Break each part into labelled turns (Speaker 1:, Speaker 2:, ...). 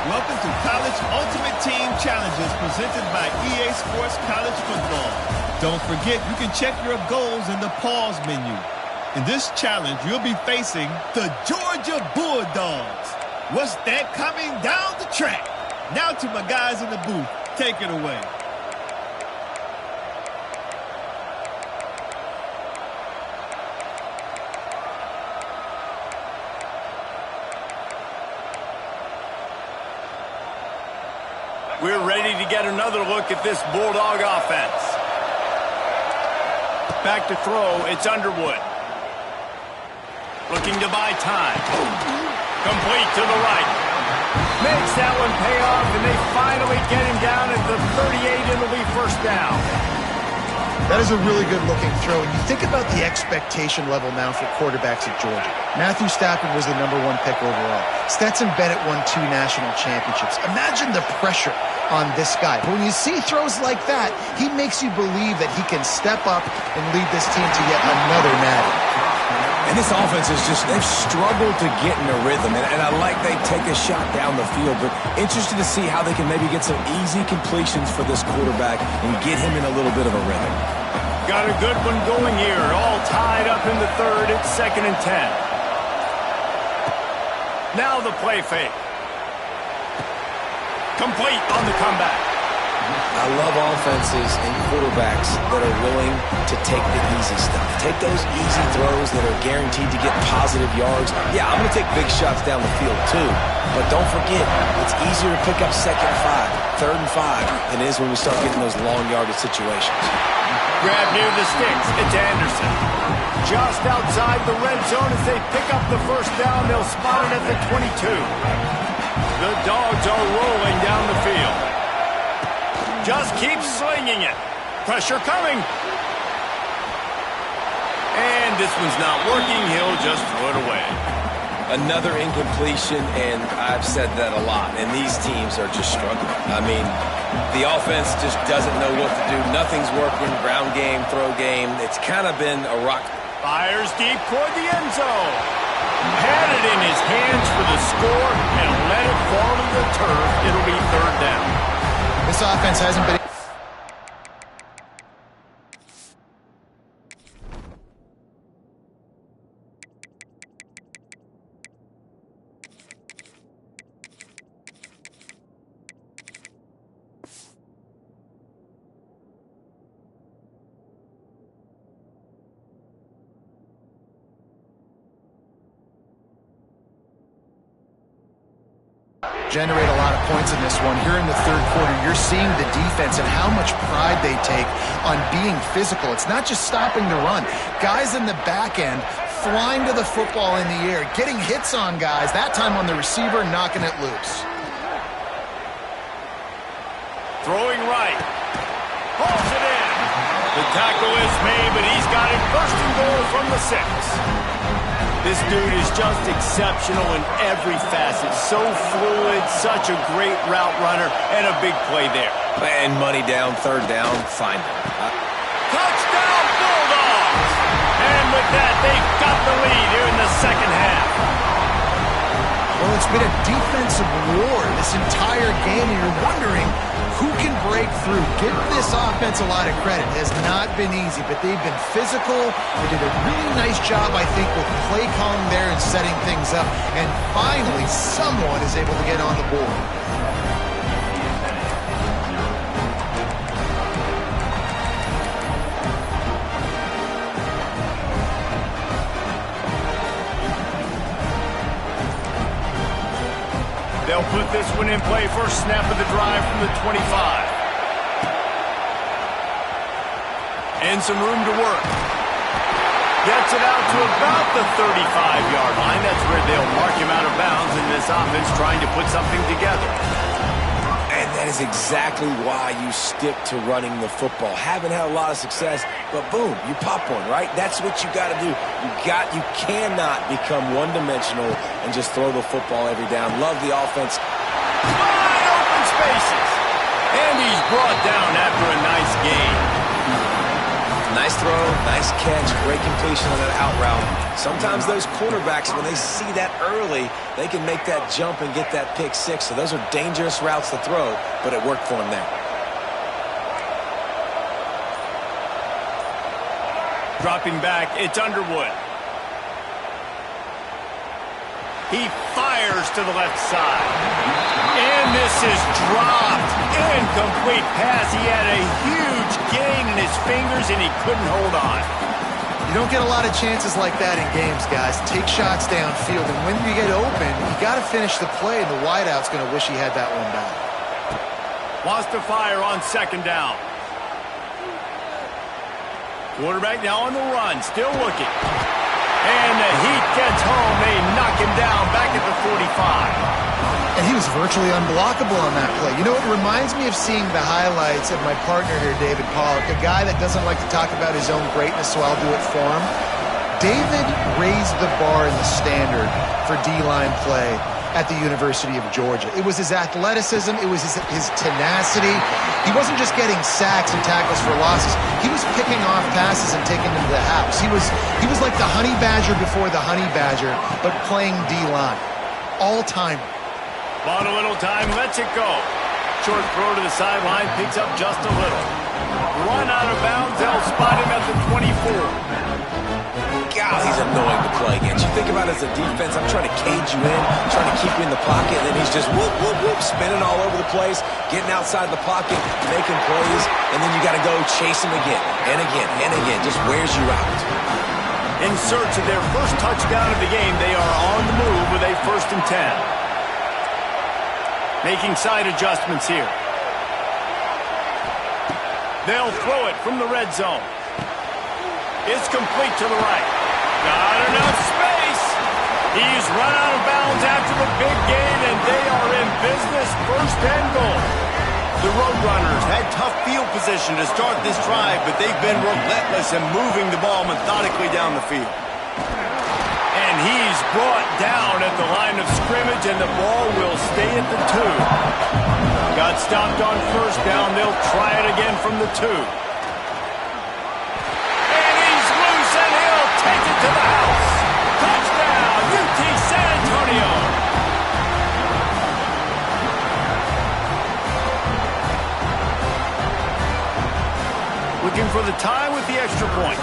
Speaker 1: Welcome to College Ultimate Team Challenges presented by EA Sports College Football. Don't forget, you can check your goals in the pause menu. In this challenge, you'll be facing the Georgia Bulldogs. What's that coming down the track? Now to my guys in the booth. Take it away.
Speaker 2: We're ready to get another look at this Bulldog offense. Back to throw, it's Underwood. Looking to buy time. Complete to the right. Makes that one pay off, and they finally get him down at the 38, and it'll be first down.
Speaker 3: That is a really good-looking throw, and you think about the expectation level now for quarterbacks at Georgia. Matthew Stafford was the #1 pick overall. Stetson Bennett won 2 national championships. Imagine the pressure on this guy. But when you see throws like that, he makes you believe that he can step up and lead this team to yet another natty.
Speaker 4: And this offense is just, they've struggled to get in a rhythm. And I like they take a shot down the field, but interested to see how they can maybe get some easy completions for this quarterback and get him in a little bit of a rhythm.
Speaker 2: Got a good one going here. All tied up in the third. It's 2nd and 10. Now the play fake. Complete on the comeback.
Speaker 4: I love offenses and quarterbacks that are willing to take the easy stuff. Take those easy throws that are guaranteed to get positive yards. Yeah, I'm going to take big shots down the field too. But don't forget, it's easier to pick up 2nd and 5, 3rd and 5 than it is when we start getting those long yardage situations.
Speaker 2: Grab near the sticks. It's Anderson. Just outside the red zone as they pick up the first down. They'll spot it at the 22. The Dogs are rolling down the field. Just keep slinging it. Pressure coming. And this one's not working. He'll just throw it away.
Speaker 4: Another incompletion, and I've said that a lot, and these teams are just struggling. I mean, the offense just doesn't know what to do. Nothing's working. Ground game, throw game. It's kind of been a rock.
Speaker 2: Fires deep toward the end zone. Had it in his hands for the score and let it fall to the turf. It'll be 3rd down.
Speaker 3: This offense hasn't been... generate a lot of points in this one. Here in the third quarter, you're seeing the defense and how much pride they take on being physical. It's not just stopping the run. Guys in the back end flying to the football in the air, getting hits on guys, that time on the receiver, knocking it loose.
Speaker 2: Throwing right. Pulls it in. The tackle is made, but he's got it 1st and goal from the 6. This dude is just exceptional in every facet. So fluid, such a great route runner, and a big play there.
Speaker 4: And money down, 3rd down, find him.
Speaker 2: Touchdown, Bulldogs! And with that, they've got the lead here in the 2nd half.
Speaker 3: Well, it's been a defensive war this entire game, and you're wondering who can break through. Give this offense a lot of credit. It has not been easy, but they've been physical. They did a really nice job, I think, with play calling there and setting things up. And finally, someone is able to get on the board.
Speaker 2: They'll put this one in play. First snap of the drive from the 25. And some room to work. Gets it out to about the 35-yard line. That's where they'll mark him out of bounds in this offense trying to put something together.
Speaker 4: And that is exactly why you stick to running the football. Haven't had a lot of success, but boom, you pop one, right? That's what you got to do. You cannot become one-dimensional and just throw the football every down. Love the offense.
Speaker 2: Wide open spaces. And he's brought down after a nice gain.
Speaker 4: Nice throw, nice catch, great completion on that out route. Sometimes those quarterbacks, when they see that early, they can make that jump and get that pick six. So those are dangerous routes to throw, but it worked for him there.
Speaker 2: Dropping back, it's Underwood. He fires to the left side. And this is dropped. Incomplete pass. He had a huge gain in his fingers, and he couldn't hold on.
Speaker 3: You don't get a lot of chances like that in games, guys. Take shots downfield, and when you get open, you got to finish the play, and the wideout's going to wish he had that one back.
Speaker 2: Wants to fire on second down. Quarterback now on the run, still looking. And the heat gets home. They knock him down back at the 45.
Speaker 3: And he was virtually unblockable on that play. You know, it reminds me of seeing the highlights of my partner here, David Pollock, a guy that doesn't like to talk about his own greatness, so I'll do it for him. David raised the bar in the standard for D-line play at the University of Georgia. It was his athleticism. It was his tenacity. He wasn't just getting sacks and tackles for losses. He was picking off passes and taking them to the house. He was like the honey badger before the honey badger, but playing D-line. All-time.
Speaker 2: Bought a little time, lets it go. Short throw to the sideline, picks up just a little. Run out of bounds, they'll spot him at the 24.
Speaker 4: God, he's annoying to play against. You think about it as a defense, I'm trying to cage you in, trying to keep you in the pocket, and then he's just whoop, whoop, whoop, spinning all over the place, getting outside the pocket, making plays, and then you got to go chase him again, and again, and again. Just wears you out.
Speaker 2: In search of their first touchdown of the game, they are on the move with a 1st and 10. Making side adjustments here. They'll throw it from the red zone. It's complete to the right. Not enough space. He's run out of bounds after the big gain, and they are in business. 1st and goal. The Roadrunners had tough field position to start this drive, but they've been relentless in moving the ball methodically down the field. And he's brought down at the line of scrimmage, and the ball will stay at the 2. Got stopped on 1st down. They'll try it again from the 2. And he's loose, and he'll take it to the house. Touchdown, UT San Antonio. Looking for the tie with the extra point.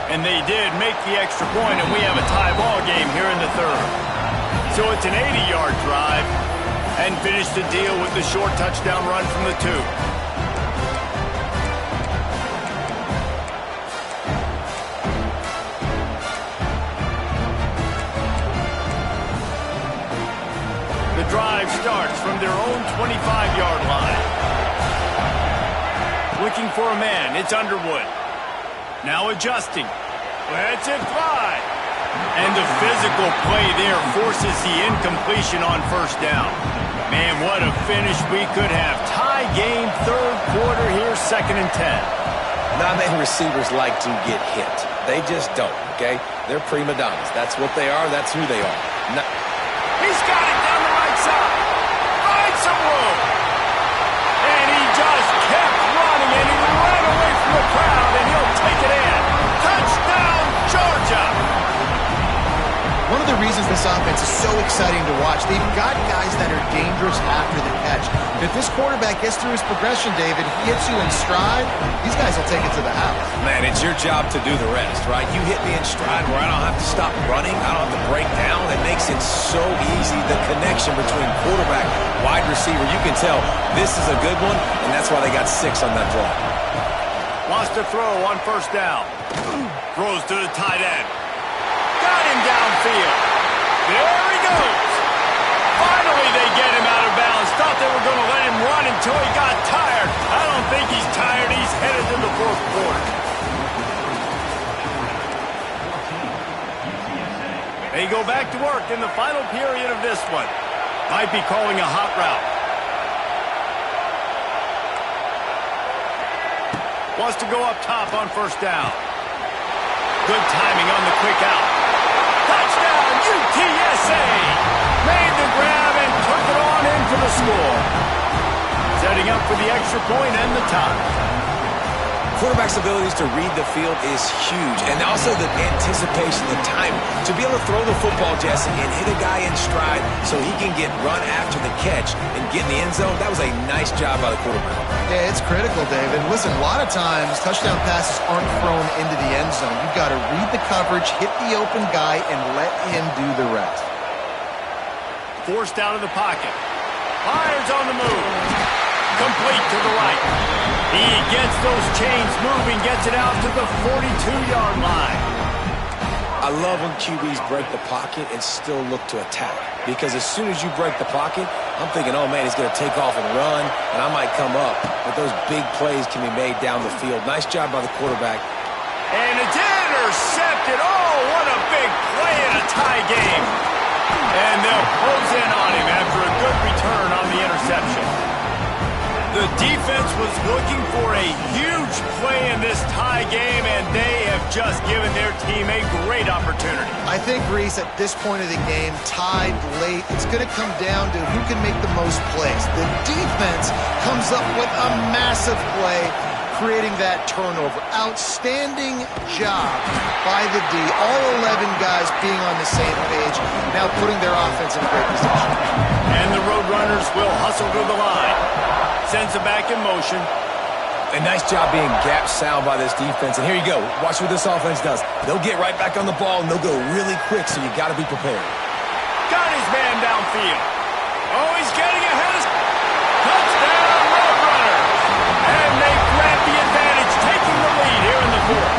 Speaker 2: And they did make the extra point, and we have a tie ball game here in the 3rd. So it's an 80-yard drive, and finish the deal with the short touchdown run from the 2. The drive starts from their own 25-yard line. Looking for a man, it's Underwood. Now adjusting. Lets it fly. And the physical play there forces the incompletion on 1st down. Man, what a finish we could have. Tie game, 3rd quarter here, 2nd and 10.
Speaker 4: Not many receivers like to get hit. They just don't, okay? They're prima donnas. That's what they are. That's who they are.
Speaker 2: He's got it down the right side. Finds some room. And he just kept running, and he ran away from the crowd, and he'll take it in. Touchdown, Georgia!
Speaker 3: One of the reasons this offense is so exciting to watch, they've got guys that are dangerous after the catch. If this quarterback gets through his progression, David, he hits you in stride, these guys will take it to the house.
Speaker 4: Man, it's your job to do the rest, right? You hit me in stride where I don't have to stop running, I don't have to break down. It makes it so easy, the connection between quarterback, wide receiver. You can tell this is a good one, and that's why they got 6 on that play.
Speaker 2: Wants to throw on 1st down. Throws to the tight end. Got him downfield. There he goes. Finally, they get him out of bounds. Thought they were going to let him run until he got tired. I don't think he's tired. He's headed to the 4th quarter. They go back to work in the final period of this one. Might be calling a hot route. Wants to go up top on 1st down. Good timing on the quick out. Touchdown, UTSA! Made the grab and took it on in for the score. Setting up for the extra point and the tie.
Speaker 4: Quarterback's abilities to read the field is huge, and also the anticipation, the timing. To be able to throw the football, Jesse, and hit a guy in stride so he can get run after the catch and get in the end zone, that was a nice job by the quarterback.
Speaker 3: Yeah, it's critical, David. Listen, a lot of times touchdown passes aren't thrown into the end zone. You've got to read the coverage, hit the open guy, and let him do the rest.
Speaker 2: Forced out of the pocket. Fires on the move. Complete to the right. He gets those chains moving, gets it out to the 42-yard line.
Speaker 4: I love when QBs break the pocket and still look to attack. Because as soon as you break the pocket, I'm thinking, oh, man, he's going to take off and run, and I might come up. But those big plays can be made down the field. Nice job by the quarterback.
Speaker 2: And it's intercepted. Oh, what a big play in a tie game. And they'll close in on him after a good return on the interception. The defense was looking for a huge play in this tie game, and they have just given their team a great opportunity.
Speaker 3: I think, Reese, at this point of the game, tied late, it's going to come down to who can make the most plays. The defense comes up with a massive play, creating that turnover. Outstanding job by the D. All 11 guys being on the same page, now putting their offense in a great position.
Speaker 2: And the Roadrunners will hustle to the line. Sends it back in motion.
Speaker 4: A nice job being gap sound by this defense. And here you go. Watch what this offense does. They'll get right back on the ball, and they'll go really quick, so you got to be prepared.
Speaker 2: Got his man downfield. Oh, he's getting ahead of... Touchdown, Roadrunners! And they grab the advantage, taking the lead here in the fourth.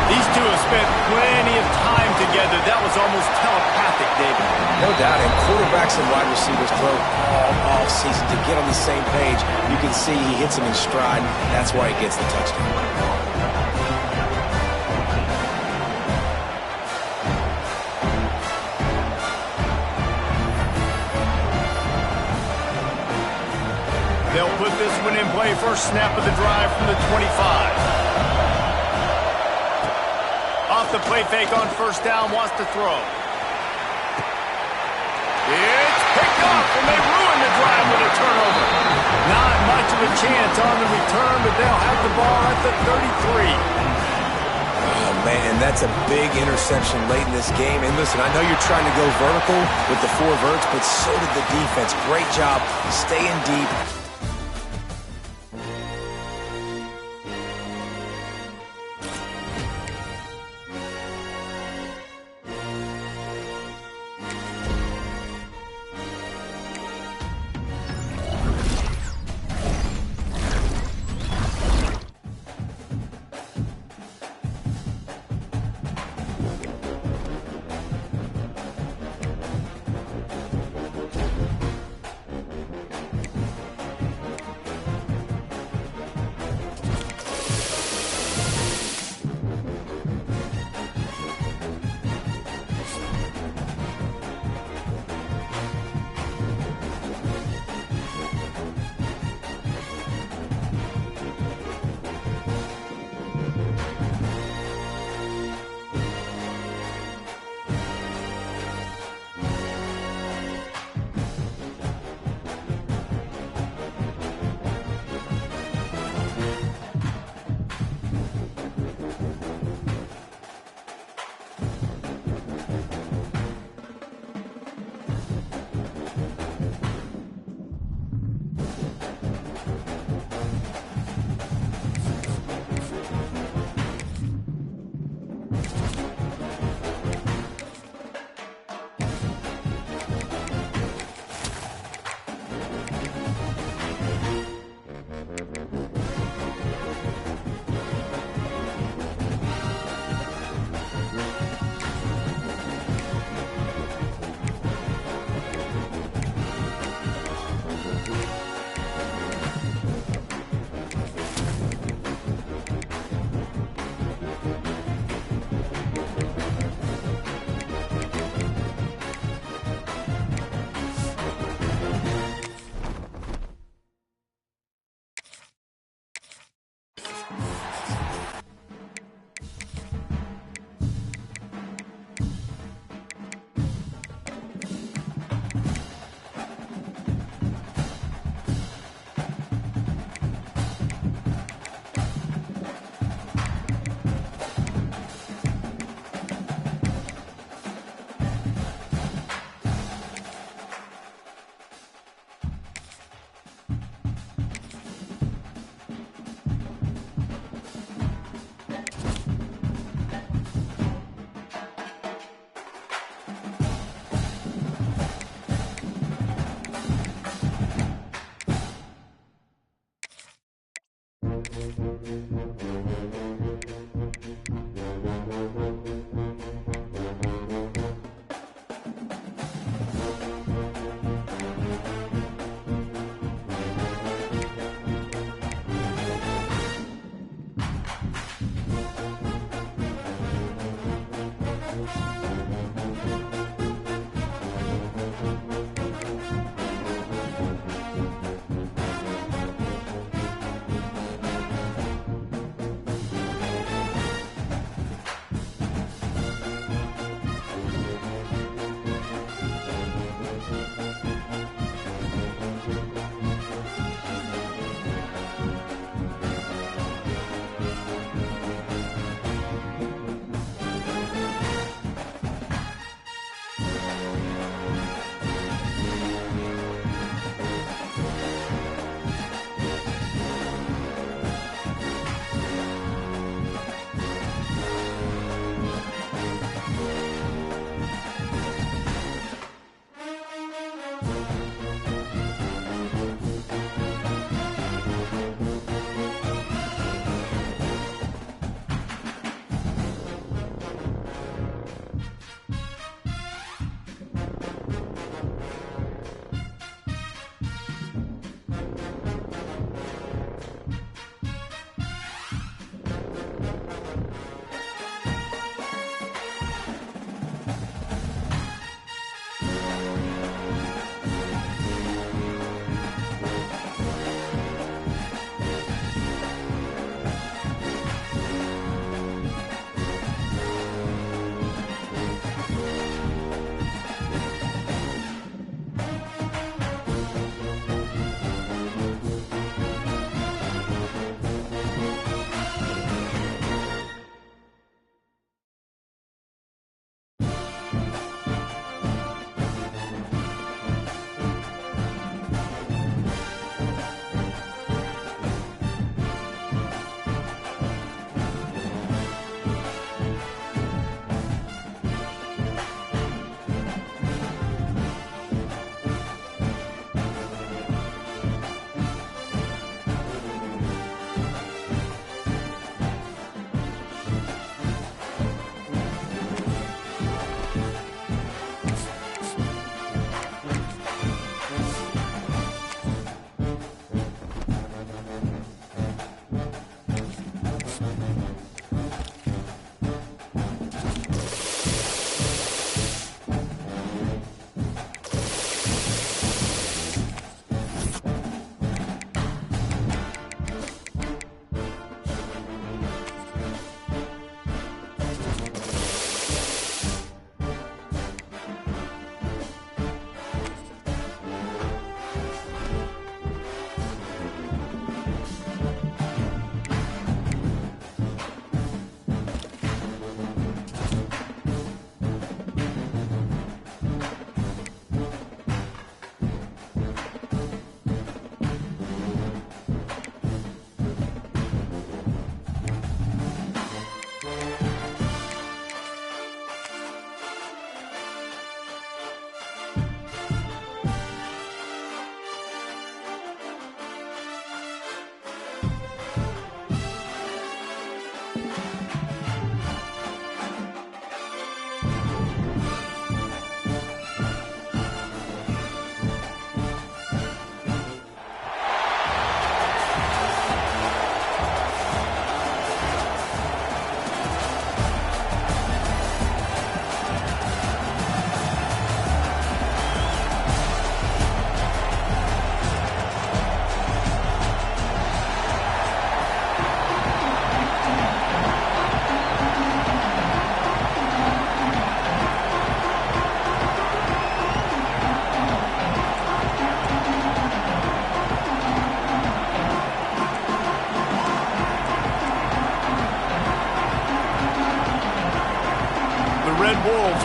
Speaker 2: These two have spent plenty of time together. That was almost telepathic, David.
Speaker 4: No doubt, and quarterbacks and wide receivers throw all season to get on the same page. You can see he hits him in stride. That's why he gets the touchdown.
Speaker 2: They'll put this one in play. First snap of the drive from the 25. Off the play fake on first down, wants to throw. It's picked off, and they ruin the drive with a turnover. Not much of a chance on the return, but they'll have the ball at the 33.
Speaker 4: Oh, man, that's a big interception late in this game. And listen, I know you're trying to go vertical with the 4 verts, but so did the defense. Great job staying deep.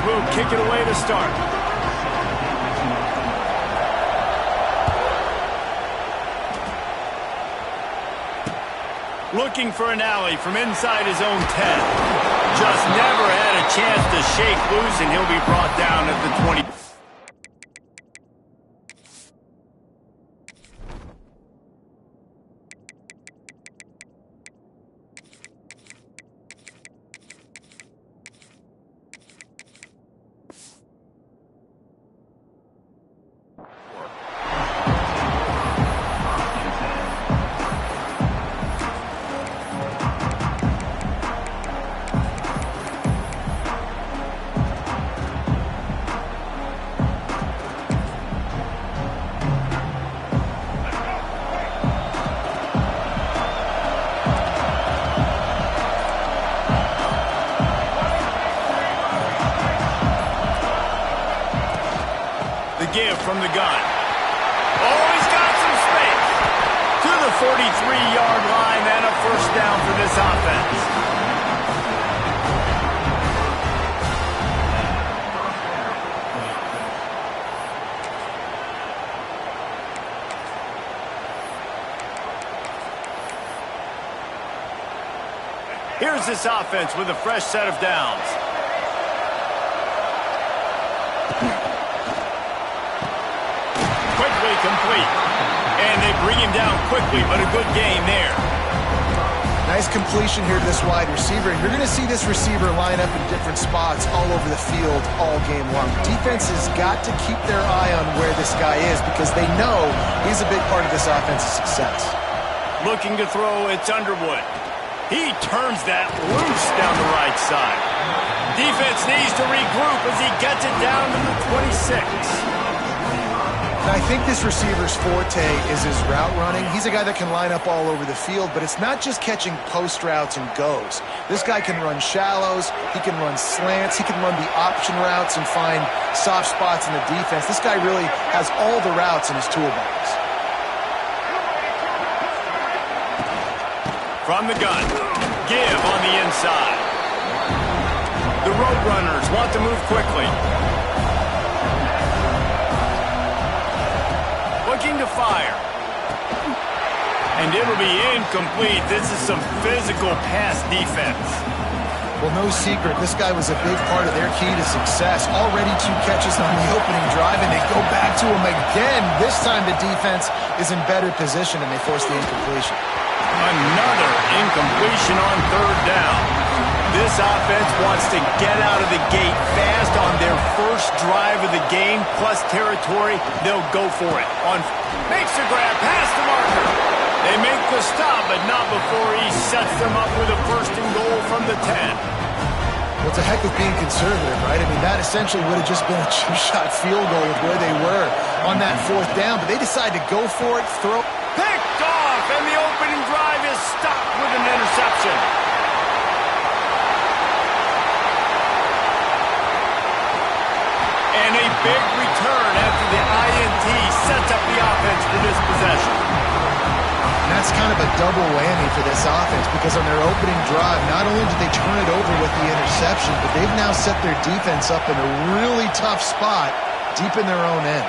Speaker 2: will kick it away to start. Looking for an alley from inside his own 10. Just never had a chance to shake loose, and he'll be brought down at the 20. Give from the gun. Oh, he's got some space. To the 43-yard line and a first down for this offense. Here's this offense with a fresh set of downs. Complete. And they bring him down quickly, but a good game there.
Speaker 3: Nice completion here to this wide receiver. And you're going to see this receiver line up in different spots all over the field all game long. Defense has got to keep their eye on where this guy is because they know he's a big part of this offense's success.
Speaker 2: Looking to throw, it's Underwood. He turns that loose down the right side. Defense needs to regroup as he gets it down to the 26.
Speaker 3: I think this receiver's forte is his route running. He's a guy that can line up all over the field, but it's not just catching post routes and goes. This guy can run shallows, he can run slants, he can run the option routes and find soft spots in the defense. This guy really has all the routes in his toolbox.
Speaker 2: From the gun, give on the inside. The Roadrunners want to move quickly. Looking to fire. And it'll be incomplete. This is some physical pass defense.
Speaker 3: Well, no secret, this guy was a big part of their key to success. Already 2 catches on the opening drive, and they go back to him again. This time the defense is in better position, and they force the incompletion.
Speaker 2: Another incompletion on third down. This offense wants to get out of the gate fast on their first drive of the game, plus territory. They'll go for it. Makes the grab, past the marker. They make the stop, but not before he sets them up with a first and goal from the 10.
Speaker 3: Well, it's a heck of being conservative, right? I mean, that essentially would have just been a 2-shot field goal with where they were on that 4th down, but they decide to go for it, throw.
Speaker 2: Picked off, and the opening drive is stopped with an interception. And a big return after the INT sets up the offense for this possession.
Speaker 3: And that's kind of a double whammy for this offense because on their opening drive, not only did they turn it over with the interception, but they've now set their defense up in a really tough spot deep in their own end.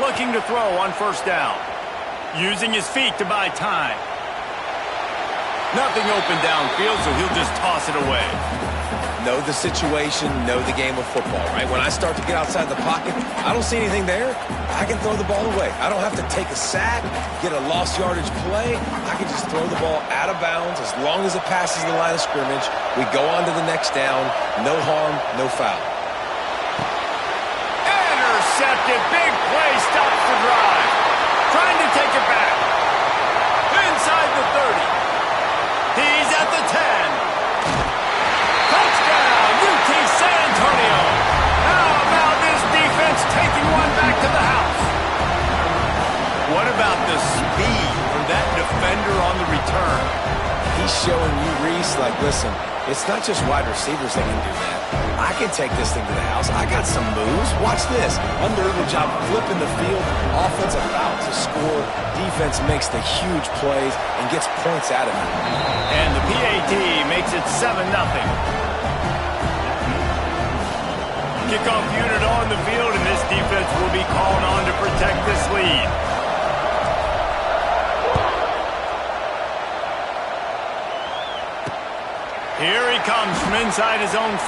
Speaker 2: Looking to throw on first down. Using his feet to buy time. Nothing open downfield, so he'll just toss it away.
Speaker 4: Know the situation, know the game of football, right? When I start to get outside the pocket, I don't see anything there. I can throw the ball away. I don't have to take a sack, get a lost yardage play. I can just throw the ball out of bounds as long as it passes the line of scrimmage. We go on to the next down. No harm, no foul.
Speaker 2: Intercepted. Big play. Stops the drive. Trying to take it back. Inside the 30. He's at the 10. Touchdown, UT San Antonio. How about this defense taking one back to the house? What about the speed from that defender on the return?
Speaker 4: He's showing you, Reese, like, listen, it's not just wide receivers that can do that. I can take this thing to the house. I got some moves. Watch this. Unbelievable job flipping the field. Offensive foul to score. Defense makes the huge plays and gets points out of it.
Speaker 2: And the PAT makes it 7-0. Kickoff unit on the field, and this defense will be called on to protect this lead. Here he comes from inside his own 5.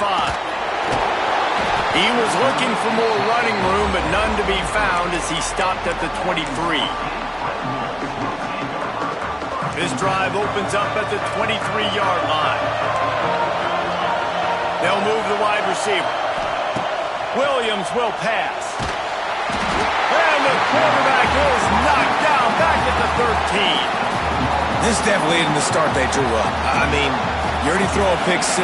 Speaker 2: He was looking for more running room, but none to be found as he stopped at the 23. This drive opens up at the 23-yard line. They'll move the wide receiver. Williams will pass. And the quarterback is knocked down back at the 13.
Speaker 4: This definitely isn't the start they drew up. I mean, you already throw a pick 6,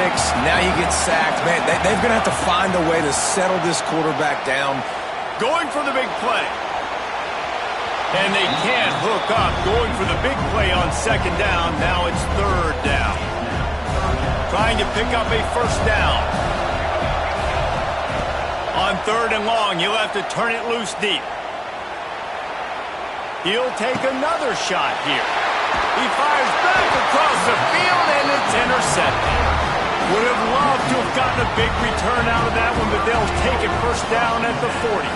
Speaker 4: now you get sacked. Man, they're going to have to find a way to settle this quarterback down.
Speaker 2: Going for the big play. And they can't hook up. Going for the big play on 2nd down. Now it's 3rd down. Trying to pick up a 1st down. On 3rd and long, he'll have to turn it loose deep. He'll take another shot here. He fires back across the field, and it's intercepted. Would have loved to have gotten a big return out of that one, but they'll take it 1st down at the 40.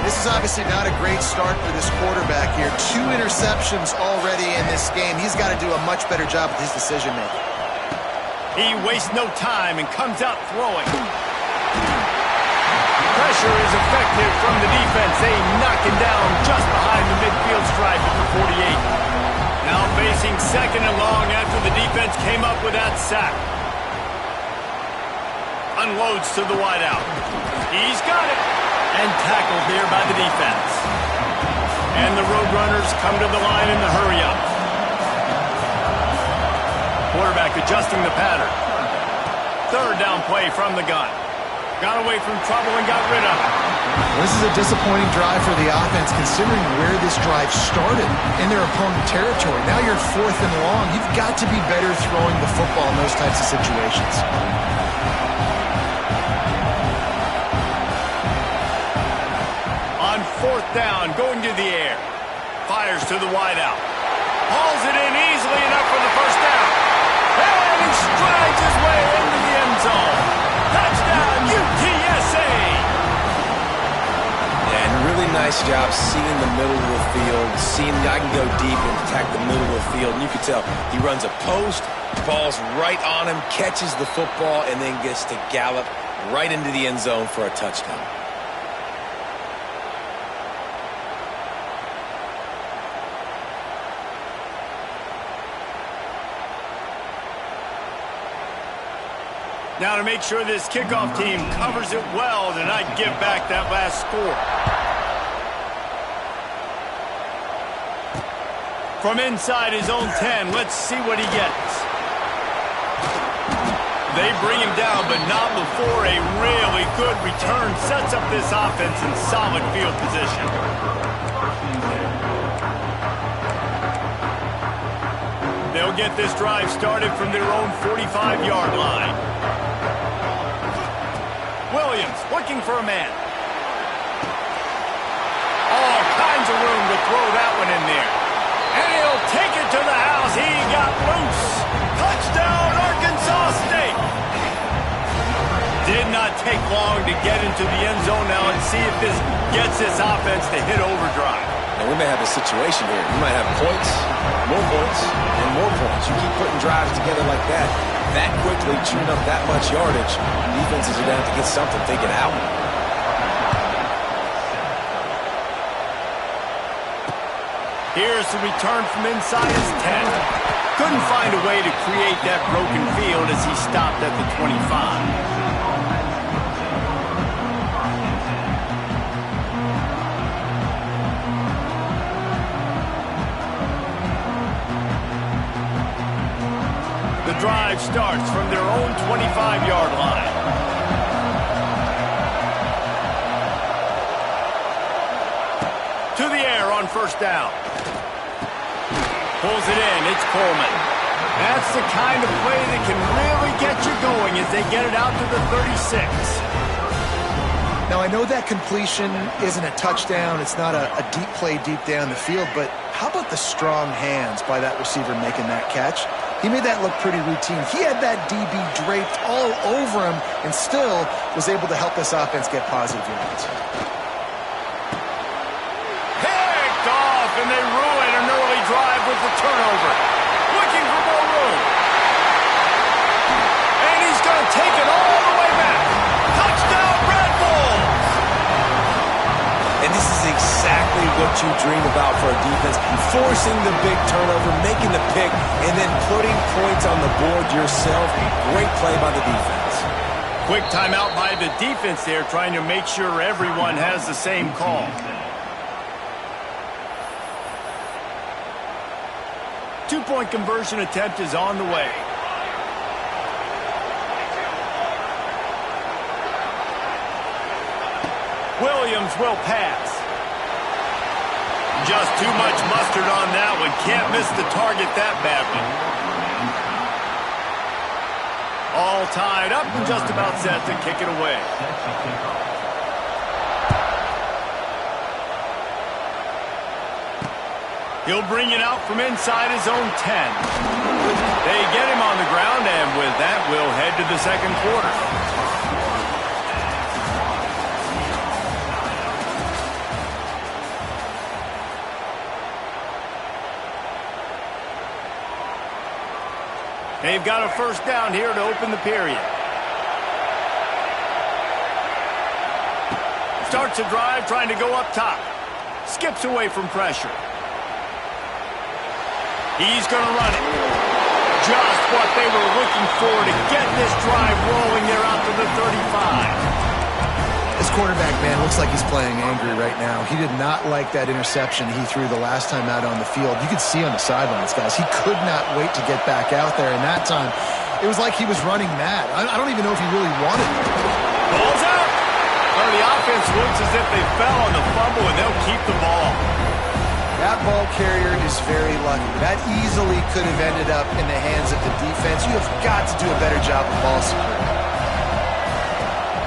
Speaker 3: This is obviously not a great start for this quarterback here. 2 interceptions already in this game. He's got to do a much better job with his decision-making.
Speaker 2: He wastes no time and comes out throwing. Pressure is effective from the defense. They knock him down just behind the midfield stripe at the 48. Now facing 2nd and long after the defense came up with that sack. Unloads to the wideout. He's got it. And tackled here by the defense. And the Roadrunners come to the line in the hurry-up. Quarterback adjusting the pattern. 3rd down play from the gun. Got away from trouble and got rid of it.
Speaker 3: This is a disappointing drive for the offense considering where this drive started in their opponent territory. Now you're at 4th and long. You've got to be better throwing the football in those types of situations.
Speaker 2: On 4th down, going to the air. Fires to the wideout. Hauls it in easily enough for the 1st down. And he strides his way into the end zone. Touchdown, UTSA!
Speaker 4: And really nice job seeing the middle of the field, seeing I can go deep and attack the middle of the field. And you can tell he runs a post, ball's right on him, catches the football, and then gets to gallop right into the end zone for a touchdown.
Speaker 2: Now to make sure this kickoff team covers it well to not give back that last score. From inside his own 10, let's see what he gets. They bring him down, but not before a really good return sets up this offense in solid field position. They'll get this drive started from their own 45-yard line. Williams looking for a man. All kinds of room to throw that one in there. And he'll take it to the house. He got loose. Touchdown, Arkansas State. Did not take long to get into the end zone. Now let's see if this gets this offense to hit overdrive.
Speaker 4: And we may have a situation here. You might have points, and more points. You keep putting drives together like that quickly, chewing up that much yardage, defenses are going to have to get something figured out.
Speaker 2: Here's the return from inside his 10. Couldn't find a way to create that broken field as he stopped at the 25. The drive starts from their own 25-yard line. To the air on 1st down. Pulls it in. It's Coleman. That's the kind of play that can really get you going as they get it out to 6.
Speaker 3: Now, I know that completion isn't a touchdown. It's not a deep play deep down the field, but how about the strong hands by that receiver making that catch? He made that look pretty routine. He had that DB draped all over him and still was able to help this offense get positive yards.
Speaker 2: Picked off, and they ruin an early drive with the turnover. Looking for more room. And he's going to take it all the way back. Touchdown, Red Bulls!
Speaker 4: And this is exactly what you dream about for a defense. Forcing the big turnover, making the pick, and then putting points on the board yourself. Great play by the defense.
Speaker 2: Quick timeout by the defense there, trying to make sure everyone has the same call. 2-point conversion attempt is on the way. Williams will pass. Just too much mustard on that one. Can't miss the target that badly. All tied up and just about set to kick it away. He'll bring it out from inside his own 10. They get him on the ground, and with that, we'll head to the second quarter. They've got a first down here to open the period. Starts a drive trying to go up top. Skips away from pressure. He's going to run it. Just what they were looking for to get this drive rolling there out to the 35.
Speaker 3: This quarterback, man, looks like he's playing angry right now. He did not like that interception he threw the last time out on the field. You could see on the sidelines, guys. He could not wait to get back out there, and that time it was like he was running mad. I don't even know if he really wanted it.
Speaker 2: Ball's out. Well, the offense looks as if they fell on the fumble, and they'll keep the ball.
Speaker 3: That ball carrier is very lucky. That easily could have ended up in the hands of the defense. You have got to do a better job of ball security.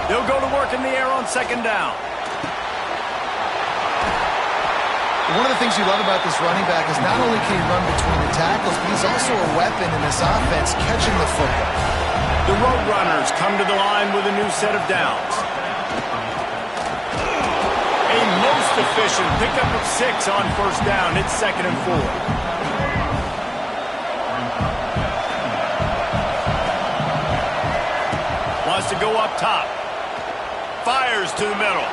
Speaker 2: They'll go to work in the air on second down.
Speaker 3: One of the things you love about this running back is not only can he run between the tackles, but he's also a weapon in this offense catching the football.
Speaker 2: The Roadrunners come to the line with a new set of downs. A most efficient pickup of 6 on first down. It's 2nd and 4. Wants to go up top. Fires to the middle.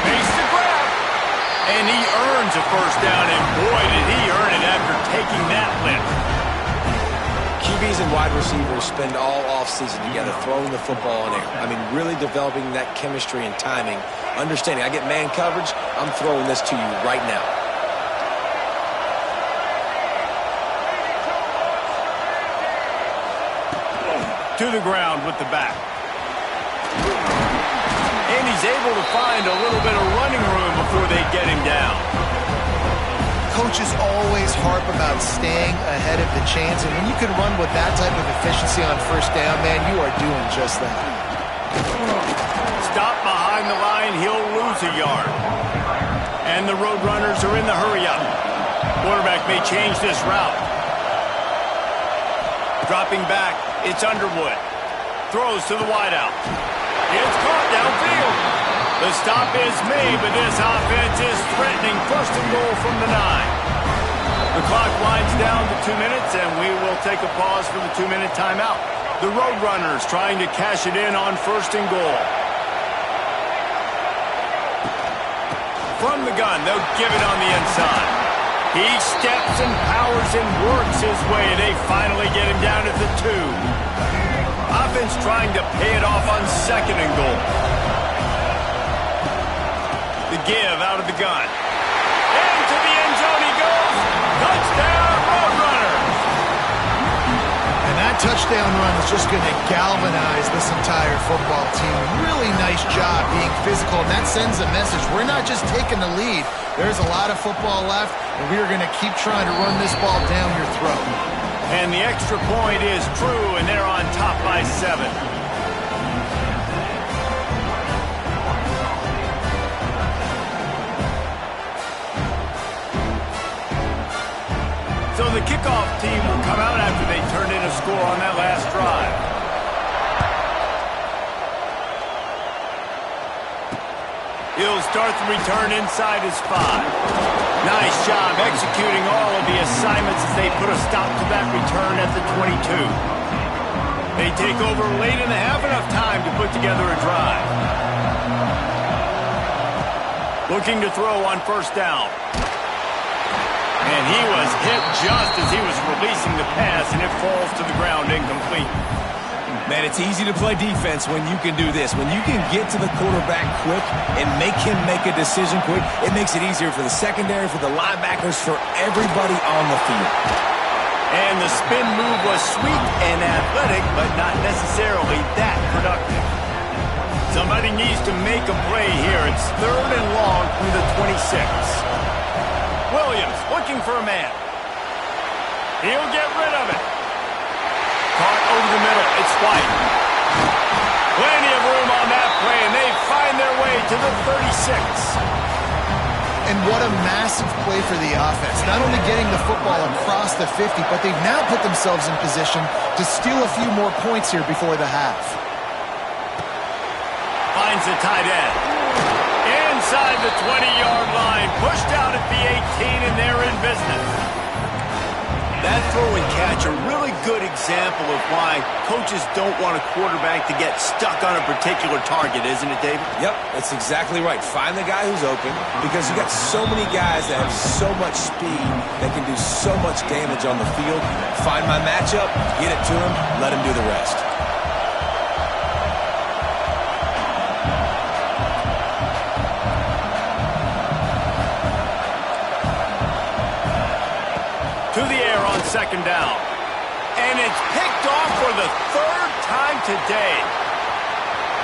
Speaker 2: Makes the grab. And he earns a first down, and boy, did he earn it after taking that lift.
Speaker 4: QBs and wide receivers spend all offseason together throwing the football in air. I mean, really developing that chemistry and timing. Understanding, I get man coverage, I'm throwing this to you right now.
Speaker 2: To the ground with the back. And he's able to find a little bit of running room before they get him down.
Speaker 3: Coaches always harp about staying ahead of the chains, and when you can run with that type of efficiency on first down, man, you are doing just that.
Speaker 2: Stop behind the line, he'll lose a yard. And the Roadrunners are in the hurry-up. Quarterback may change this route. Dropping back, it's Underwood. Throws to the wideout. It's caught downfield. The stop is made, but this offense is threatening 1st and goal from the 9. The clock winds down to 2 minutes, and we will take a pause for the 2-minute timeout. The Roadrunners trying to cash it in on 1st and goal. From the gun, they'll give it on the inside. He steps and powers and works his way. They finally get him down at the 2. Offense trying to pay it off on 2nd and goal. The give out of the gun. Into the end zone he goes. Touchdown, Roadrunners.
Speaker 3: And that touchdown run is just going to galvanize this entire football team. Really nice job being physical, and that sends a message. We're not just taking the lead. There's a lot of football left, and we are going to keep trying to run this ball down your throat.
Speaker 2: And the extra point is true, and they're on top by 7. So the kickoff team will come out after they turned in a score on that last drive. He'll start the return inside his 5. Nice job executing all of the assignments as they put a stop to that return at the 22. They take over late in the half, enough time to put together a drive. Looking to throw on first down. And he was hit just as he was releasing the pass, and it falls to the ground incomplete.
Speaker 4: Man, it's easy to play defense when you can do this. When you can get to the quarterback quick and make him make a decision quick, it makes it easier for the secondary, for the linebackers, for everybody on the field.
Speaker 2: And the spin move was sweet and athletic, but not necessarily that productive. Somebody needs to make a play here. It's 3rd and long from the 26. Williams looking for a man. He'll get rid of it. Caught over the middle. It's White. Plenty of room on that play, and they find their way to the 36.
Speaker 3: And what a massive play for the offense. Not only getting the football across the 50, but they've now put themselves in position to steal a few more points here before the half.
Speaker 2: Finds the tight end. Inside the 20-yard line. Pushed out at the 18, and they're in business. That throw and catch, a really good example of why coaches don't want a quarterback to get stuck on a particular target, isn't it, David?
Speaker 4: Yep, that's exactly right. Find the guy who's open, because you got so many guys that have so much speed that can do so much damage on the field. Find my matchup, get it to him, let him do the rest.
Speaker 2: To the air on second down. And it's picked off for the 3rd time today.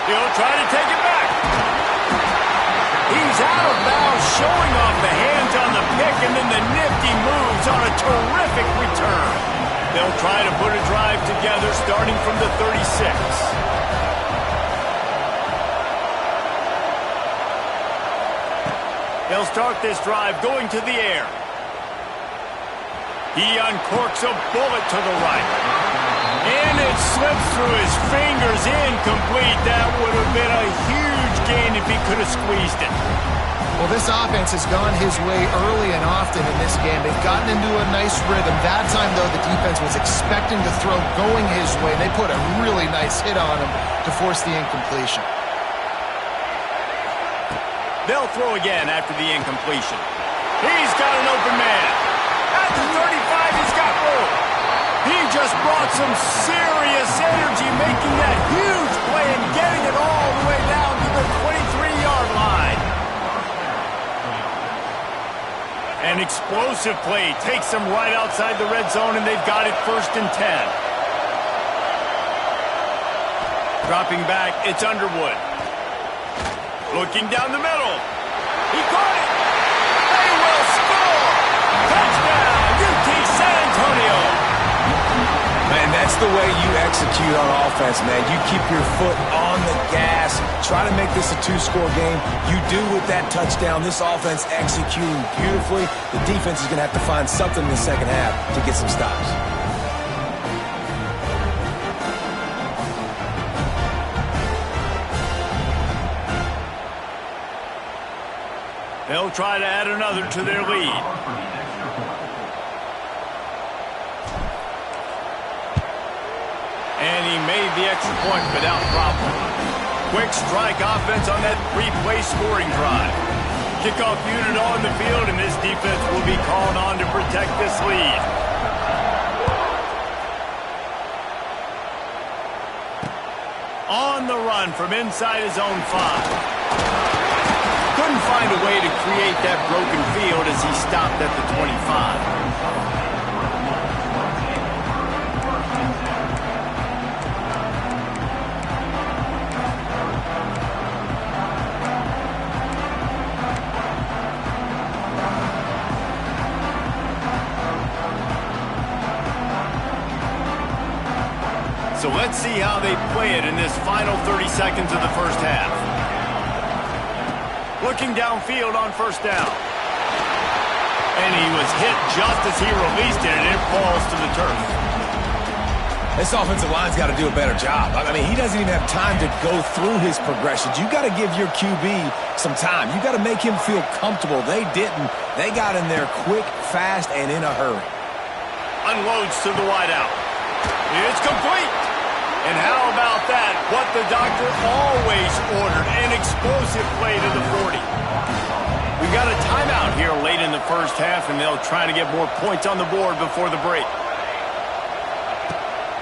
Speaker 2: He'll try to take it back. He's out of bounds, showing off the hands on the pick, and then the nifty moves on a terrific return. They'll try to put a drive together starting from the 36. They'll start this drive going to the air. He uncorks a bullet to the right. And it slips through his fingers, incomplete. That would have been a huge gain if he could have squeezed it.
Speaker 3: Well, this offense has gone his way early and often in this game. They've gotten into a nice rhythm. That time, though, the defense was expecting the throw going his way. They put a really nice hit on him to force the incompletion.
Speaker 2: They'll throw again after the incompletion. He's got an open man. At the 35, he's got room. He just brought some serious energy, making that huge play and getting it all the way down to the 23-yard line. An explosive play takes them right outside the red zone, and they've got it 1st and 10. Dropping back, it's Underwood. Looking down the middle. He caught it. They will score. Touchdown, UT San Antonio.
Speaker 4: Man, that's the way you execute on offense, man. You keep your foot on the gas. Try to make this a 2-score game. You do with that touchdown. This offense executing beautifully. The defense is going to have to find something in the second half to get some stops.
Speaker 2: They'll try to add another to their lead. And he made the extra point without problem. Quick strike offense on that 3-play scoring drive. Kickoff unit on the field, and this defense will be called on to protect this lead. On the run from inside his own 5. Couldn't find a way to create that broken field as he stopped at the 25. So let's see how they play it in this final 30 seconds of the first half. Looking downfield on first down. And he was hit just as he released it, and it falls to the turf.
Speaker 4: This offensive line's got to do a better job. I mean, he doesn't even have time to go through his progressions. You got to give your QB some time. You got to make him feel comfortable. They didn't. They got in there quick, fast, and in a hurry.
Speaker 2: Unloads to the wideout. It's complete. And how about that? What the doctor always ordered, an explosive play to the 40. We got a timeout here late in the first half, and they'll try to get more points on the board before the break.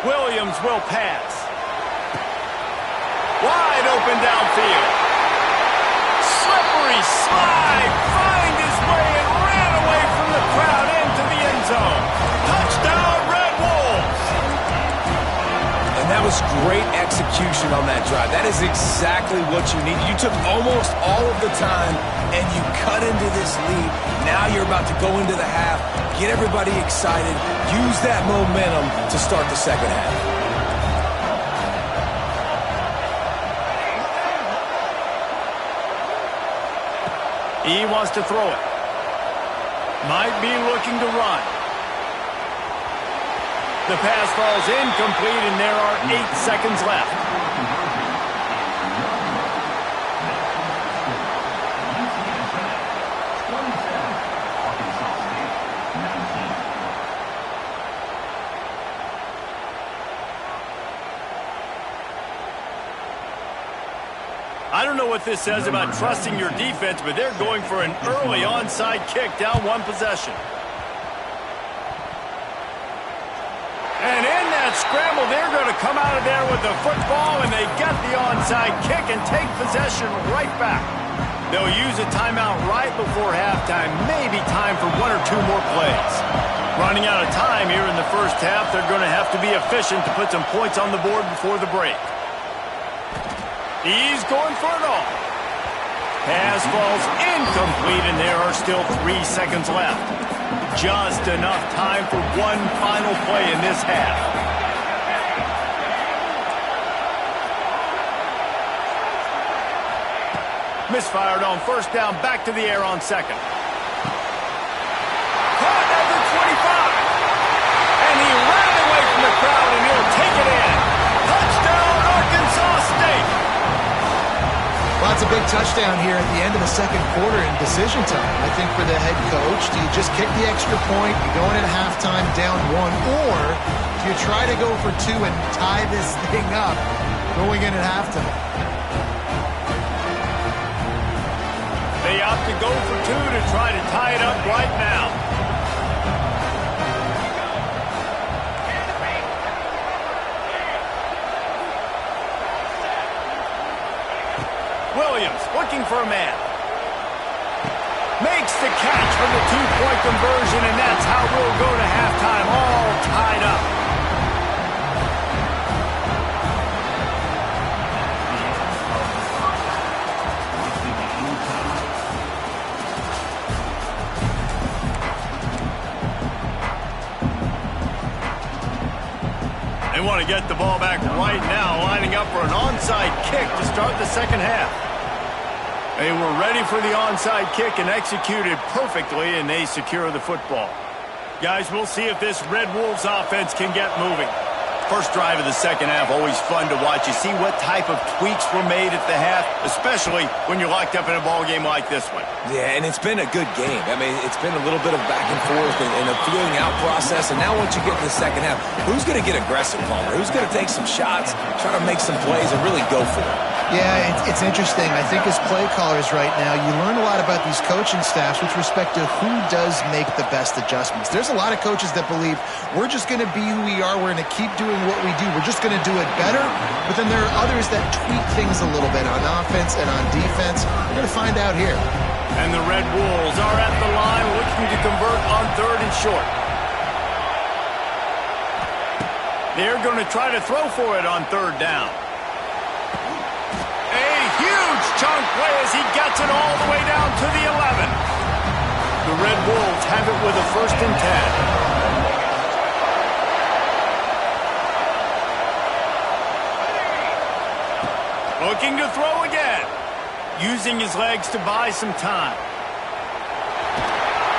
Speaker 2: Williams will pass. Wide open downfield. Slippery slide. Find his way and ran away from the crowd into the end zone. Touchdown, Red Wolves.
Speaker 4: And that was great execution on that drive. That is exactly what you needed. You took almost all of the time, and you cut into this lead. Now you're about to go into the half, get everybody excited, use that momentum to start the second half.
Speaker 2: He wants to throw it. Might be looking to run. The pass falls incomplete, and there are 8 seconds left. I don't know what this says about trusting your defense, but they're going for an early onside kick down one possession. And in that scramble, they're going to come out of there with the football, and they get the onside kick and take possession right back. They'll use a timeout right before halftime, maybe time for 1 or 2 more plays. Running out of time here in the first half, they're going to have to be efficient to put some points on the board before the break. He's going for it all. Pass falls incomplete, and there are still 3 seconds left. Just enough time for one final play in this half. Misfired on first down, back to the air on second. Caught at the 25. And he ran away from the crowd, and he'll take it in. Touchdown, Arkansas State.
Speaker 3: Well, it's a big touchdown here at the end of the second quarter in decision time. I think for the head coach, do you just kick the extra point, you go in at halftime down 1, or do you try to go for 2 and tie this thing up going in at halftime?
Speaker 2: They opt to go for 2 to try to tie it up right now. Williams looking for a man. Makes the catch from the 2-point conversion, and that's how we'll go to halftime, all tied up. They want to get the ball back right now, lining up for an onside kick to start the second half. They were ready for the onside kick and executed perfectly, and they secure the football. Guys, we'll see if this Red Wolves offense can get moving. First drive of the second half, always fun to watch. You see what type of tweaks were made at the half, especially when you're locked up in a ball game like this one.
Speaker 4: Yeah, and it's been a good game. I mean, it's been a little bit of back and forth and a feeling out process. And now once you get to the second half, who's going to get aggressive, Palmer? Who's going to take some shots, try to make some plays, and really go for it?
Speaker 3: Yeah, it's interesting. I think as play callers right now, you learn a lot about these coaching staffs with respect to who does make the best adjustments. There's a lot of coaches that believe we're just going to be who we are. We're going to keep doing what we do. We're just going to do it better. But then there are others that tweak things a little bit on offense and on defense. We're going to find out here.
Speaker 2: And the Red Wolves are at the line looking to convert on 3rd and short. They're going to try to throw for it on 3rd down. A huge chunk play as he gets it all the way down to the 11. The Red Wolves have it with a 1st and 10. Looking to throw again. Using his legs to buy some time.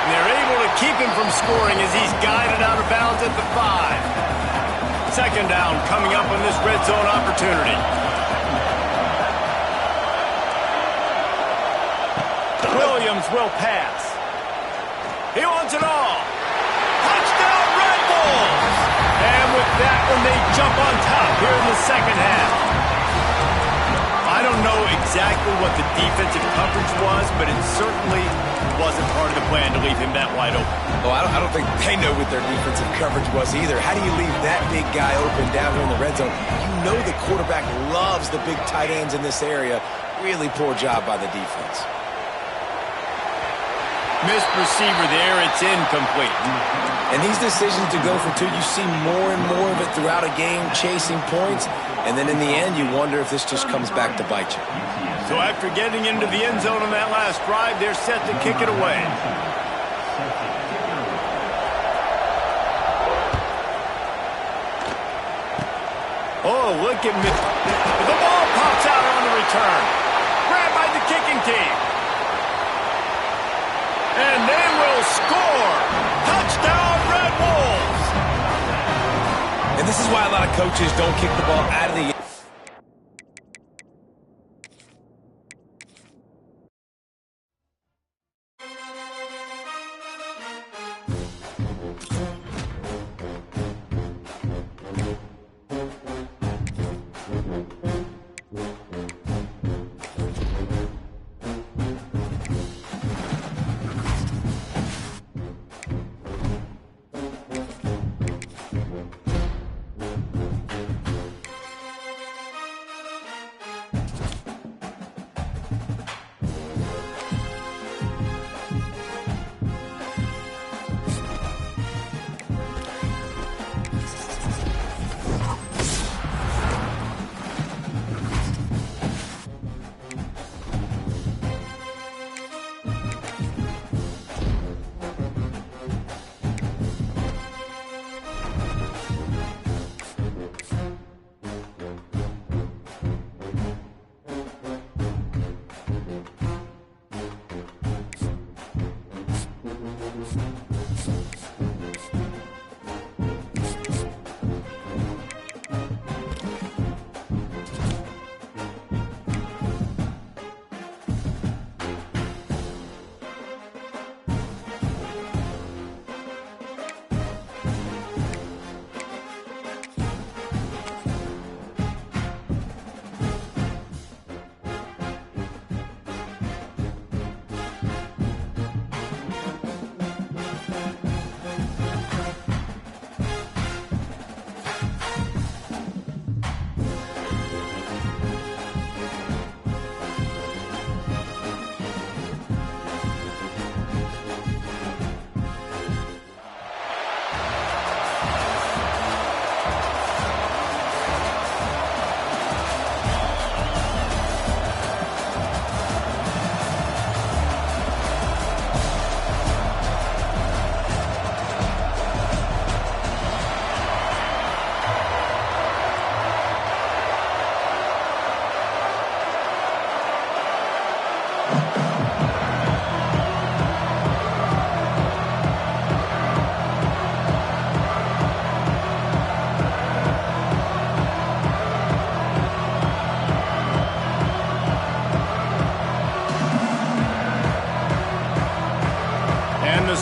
Speaker 2: And they're able able to keep him from scoring as he's guided out of bounds at the 5. Second down coming up on this red zone opportunity. Williams will pass. He wants it all. Touchdown, Red Bulls! And with that one, they jump on top here in the second half. I don't know exactly what the defensive coverage was, but it certainly wasn't part of the plan to leave him that wide open.
Speaker 4: Oh, I don't think they know what their defensive coverage was either. How do you leave that big guy open down here in the red zone? You know the quarterback loves the big tight ends in this area. Really poor job by the defense.
Speaker 2: Missed receiver there. It's incomplete.
Speaker 4: And these decisions to go for two, you see more and more of it throughout a game, chasing points. And then in the end, you wonder if this just comes back to bite you.
Speaker 2: So after getting into the end zone on that last drive, they're set to kick it away. Oh, look at me. The ball pops out on the return. Grabbed by the kicking team. And they will score. Touchdown, Red Wolves.
Speaker 4: And this is why a lot of coaches don't kick the ball out of the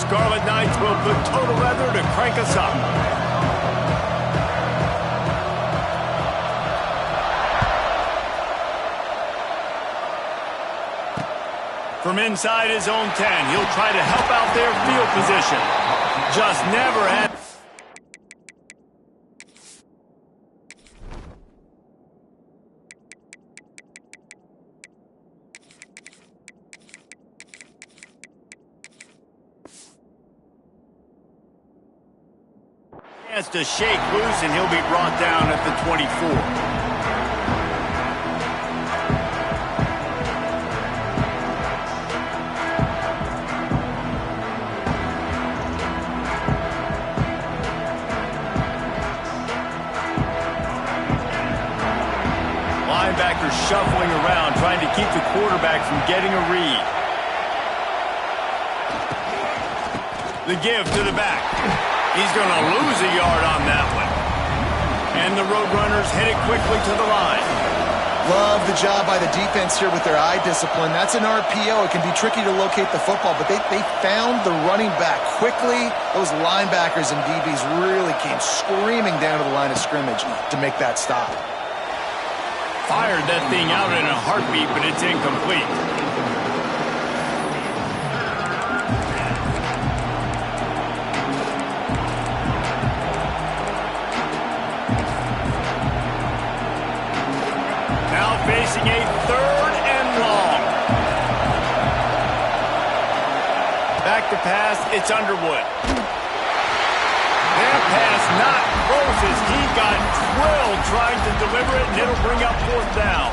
Speaker 2: Scarlet Knights will put total leather to crank us up. From inside his own 10, he'll try to help out their field position. Just never had... Chance to shake loose, and he'll be brought down at the 24. Linebackers shuffling around, trying to keep the quarterback from getting a read. The give to the back. He's going to lose a yard on that one. And the Roadrunners headed quickly to the line.
Speaker 3: Love the job by the defense here with their eye discipline. That's an RPO. It can be tricky to locate the football, but they found the running back quickly. Those linebackers and DBs really came screaming down to the line of scrimmage to make that stop.
Speaker 2: Fired that thing out in a heartbeat, but it's incomplete. Now facing a 3rd and long. Back to pass, it's Underwood. That pass not close as he got drilled trying to deliver it, and it'll bring up 4th down.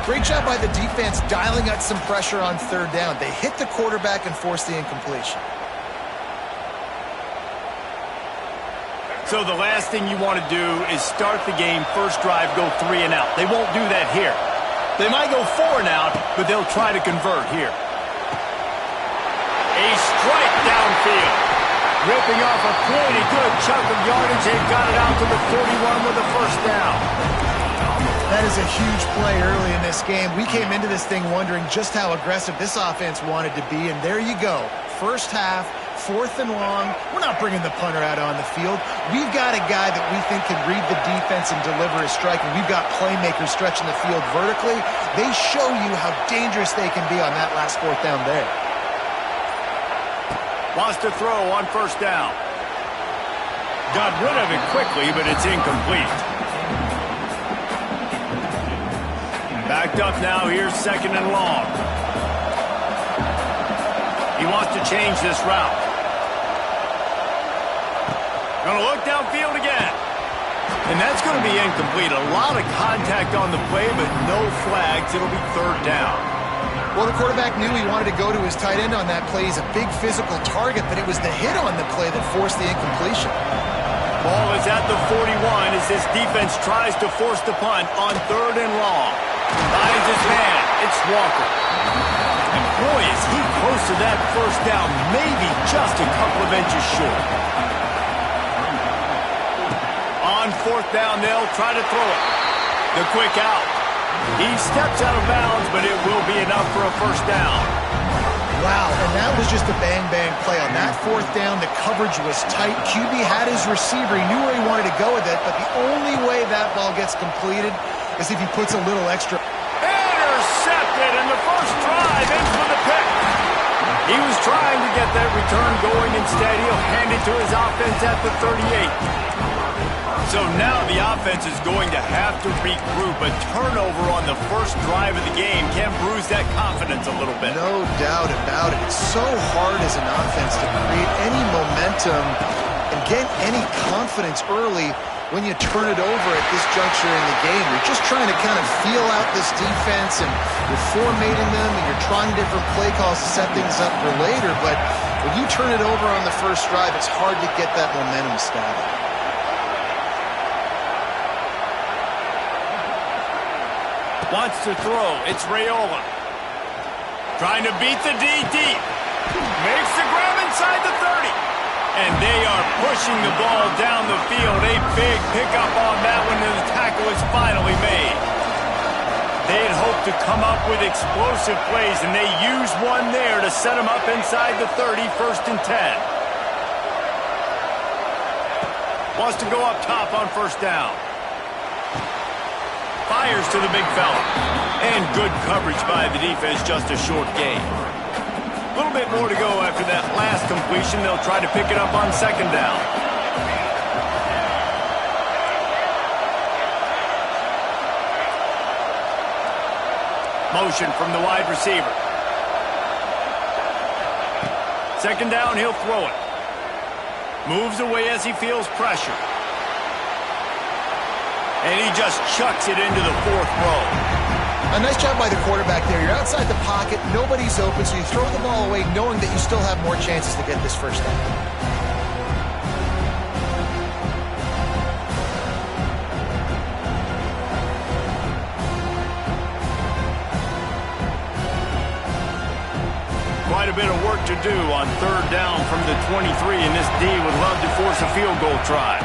Speaker 3: Great job by the defense dialing out some pressure on 3rd down. They hit the quarterback and forced the incompletion.
Speaker 2: So the last thing you want to do is start the game, first drive, go 3 and out. They won't do that here. They might go 4 and out, but they'll try to convert here. A strike downfield. Ripping off a pretty good chunk of yardage. They've got it out to the 41 with a 1st down.
Speaker 3: That is a huge play early in this game. We came into this thing wondering just how aggressive this offense wanted to be, and there you go. First half, 4th and long. We're not bringing the punter out on the field. We've got a guy that we think can read the defense and deliver a strike, and we've got playmakers stretching the field vertically. They show you how dangerous they can be on that last 4th down there.
Speaker 2: Wants to throw on 1st down. Got rid of it quickly, but it's incomplete. Backed up now. Here's 2nd and long. He wants to change this route. Going to look downfield again. And that's going to be incomplete. A lot of contact on the play, but no flags. It'll be 3rd down.
Speaker 3: Well, the quarterback knew he wanted to go to his tight end on that play. He's a big physical target, but it was the hit on the play that forced the incompletion.
Speaker 2: Ball is at the 41 as this defense tries to force the punt on 3rd and long. Finds his man. It's Walker. And boy, is he close to that 1st down, maybe just a couple of inches short. On 4th down, they'll try to throw it. The quick out. He steps out of bounds, but it will be enough for a 1st down.
Speaker 3: Wow, and that was just a bang-bang play. On that 4th down, the coverage was tight. QB had his receiver. He knew where he wanted to go with it, but the only way that ball gets completed is if he puts a little extra.
Speaker 2: Intercepted, and the first drive in for the pick. He was trying to get that return going. Instead, he'll hand it to his offense at the 38. So now the offense is going to have to regroup. A turnover on the first drive of the game can bruise that confidence a little bit.
Speaker 3: No doubt about it. It's so hard as an offense to create any momentum and get any confidence early when you turn it over at this juncture in the game. You're just trying to kind of feel out this defense, and you're formatting them, and you're trying different play calls to set things up for later. But when you turn it over on the first drive, it's hard to get that momentum started.
Speaker 2: Wants to throw. It's Raiola. Trying to beat the D deep. Makes the grab inside the 30. And they are pushing the ball down the field. A big pickup on that one, and the tackle is finally made. They had hoped to come up with explosive plays, and they used one there to set them up inside the 30, 1st and 10. Wants to go up top on 1st down. Fires to the big fella. And good coverage by the defense, just a short gain. A little bit more to go after that last completion. They'll try to pick it up on 2nd down. Motion from the wide receiver. 2nd down, he'll throw it. Moves away as he feels pressure. And he just chucks it into the 4th row.
Speaker 3: A nice job by the quarterback there. You're outside the pocket, nobody's open, so you throw the ball away knowing that you still have more chances to get this 1st down.
Speaker 2: Quite a bit of work to do on third down from the 23, and this D would love to force a field goal try.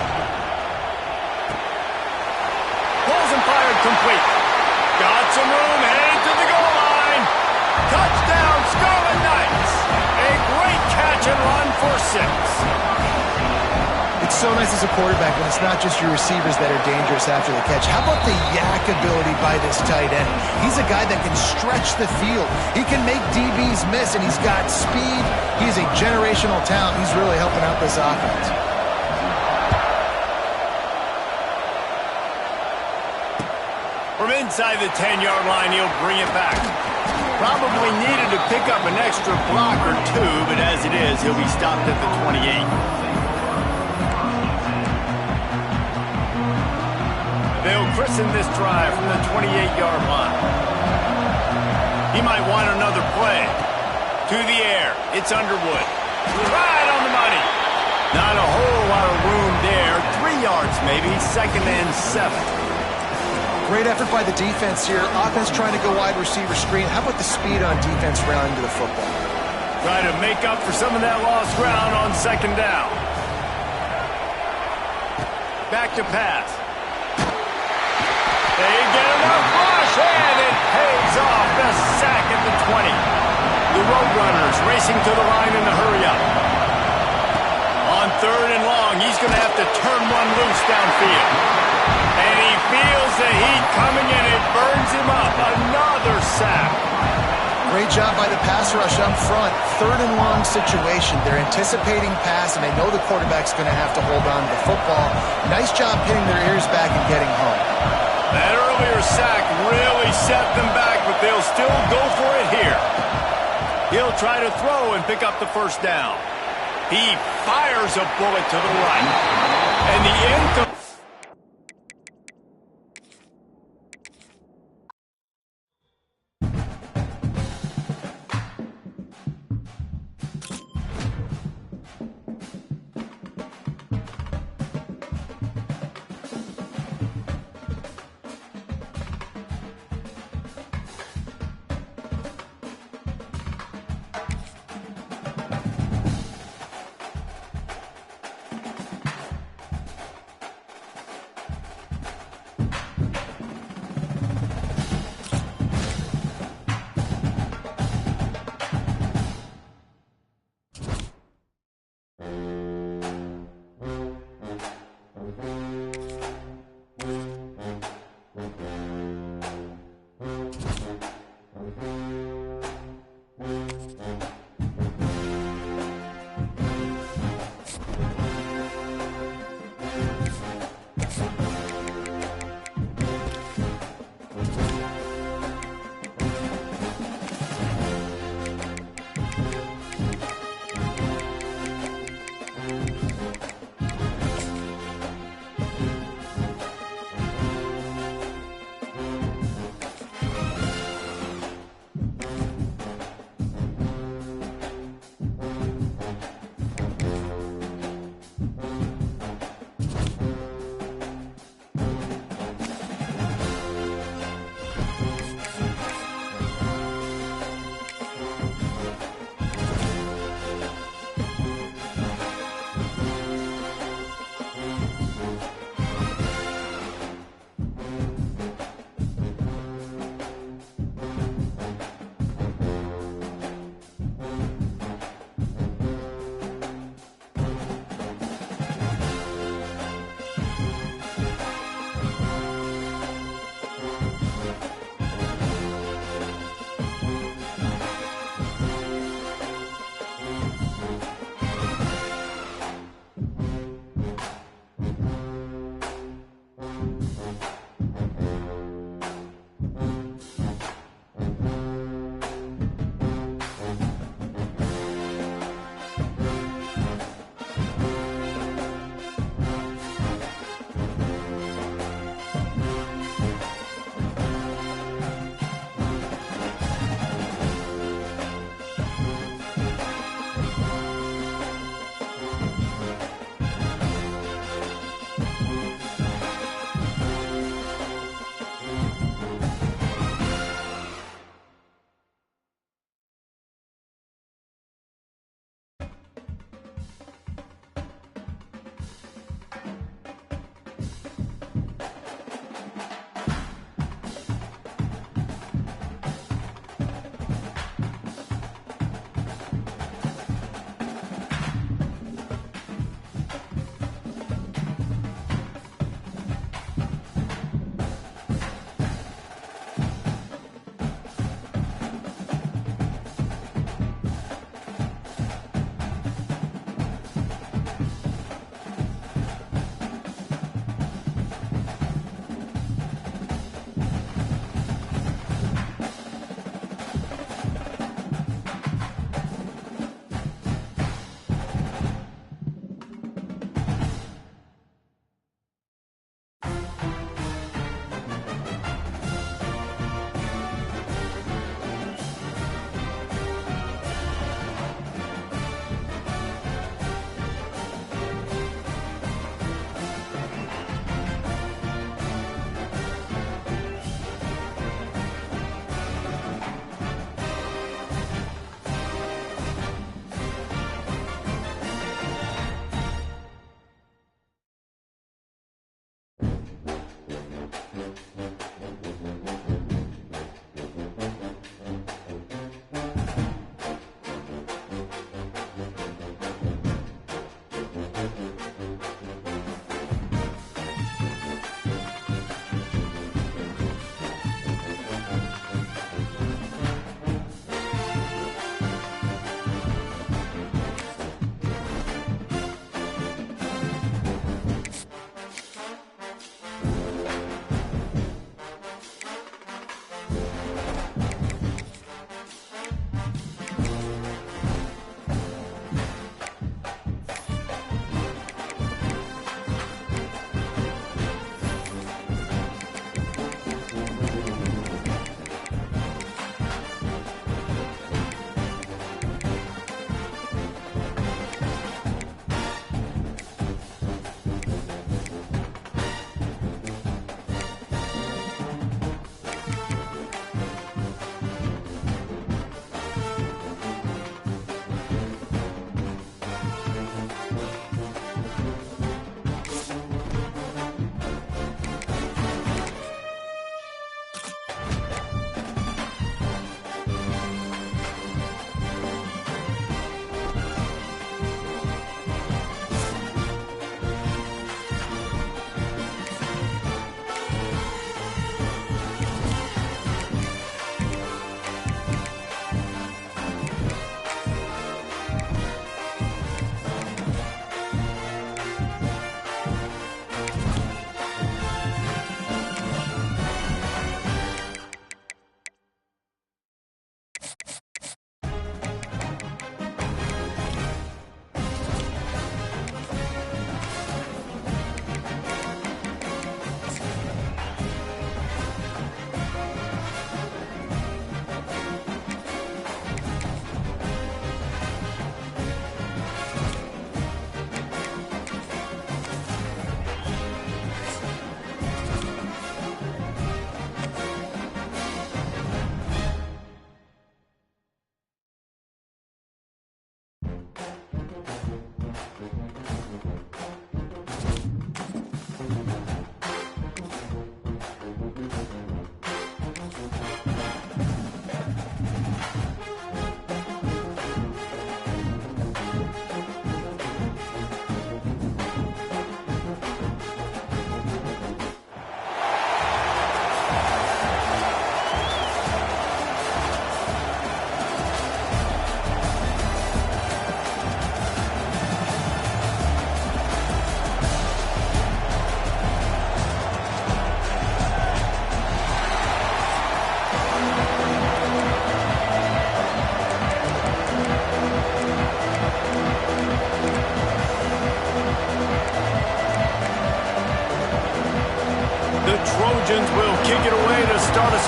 Speaker 2: Pulls and fired complete. Got some room, headed to the goal line. Touchdown, Scarlet Knights. A great catch and run for 6.
Speaker 3: It's so nice as a quarterback when it's not just your receivers that are dangerous after the catch. How about the yak ability by this tight end? He's a guy that can stretch the field. He can make DBs miss, and he's got speed. He's a generational talent. He's really helping out this offense.
Speaker 2: From inside the 10-yard line, he'll bring it back. Probably needed to pick up an extra block or two, but as it is, he'll be stopped at the 28. They'll christen this drive from the 28-yard line. He might want another play. To the air. It's Underwood. Right on the money. Not a whole lot of room there. 3 yards maybe. 2nd and 7.
Speaker 3: Great effort by the defense here. Offense trying to go wide receiver screen. How about the speed on defense railing to the football?
Speaker 2: Try to make up for some of that lost ground on 2nd down. Back to pass. They get enough rush, and it pays off. The sack at the 20. The Roadrunners racing to the line in the hurry-up. On 3rd and long, he's going to have to turn one loose downfield. And he feels the heat coming, and it burns him up. Another sack.
Speaker 3: Great job by the pass rush up front. 3rd and long situation. They're anticipating pass, and they know the quarterback's going to have to hold on to the football. Nice job pinning their ears back and getting home.
Speaker 2: That earlier sack really set them back, but they'll still go for it here. He'll try to throw and pick up the 1st down. He fires a bullet to the right. And the incomplete.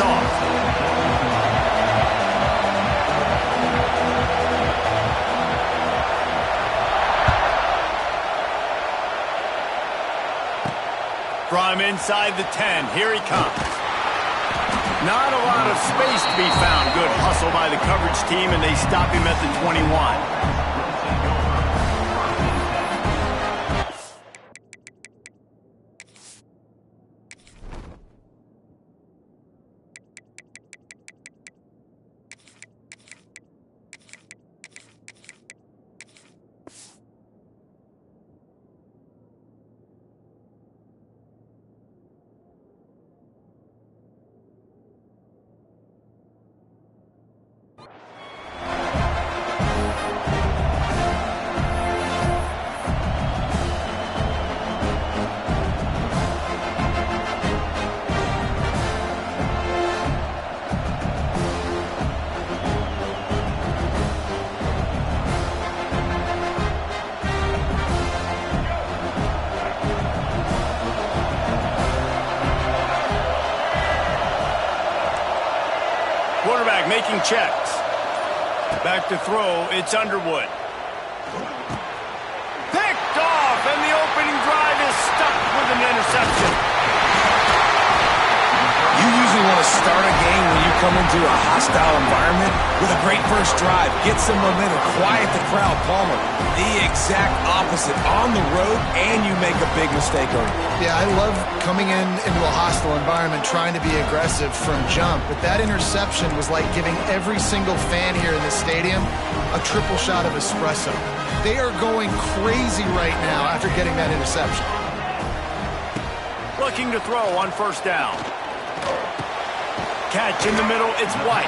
Speaker 2: this off. From inside the 10, here he comes. Not a lot of space to be found. Good hustle by the coverage team, and they stop him at the 21. Quarterback making checks. Back to throw, it's Underwood. Picked off, and the opening drive is stuck with an interception.
Speaker 4: You usually want to start a game when you come into a hostile environment with a great first drive. Get some momentum, quiet the crowd. Palmer, the exact opposite. On the road, and you make a big mistake on it.
Speaker 3: Yeah, I love coming into a hostile environment, trying to be aggressive from jump. But that interception was like giving every single fan here in the stadium a triple shot of espresso. They are going crazy right now after getting that interception.
Speaker 2: Looking to throw on first down. Catch in the middle, it's White.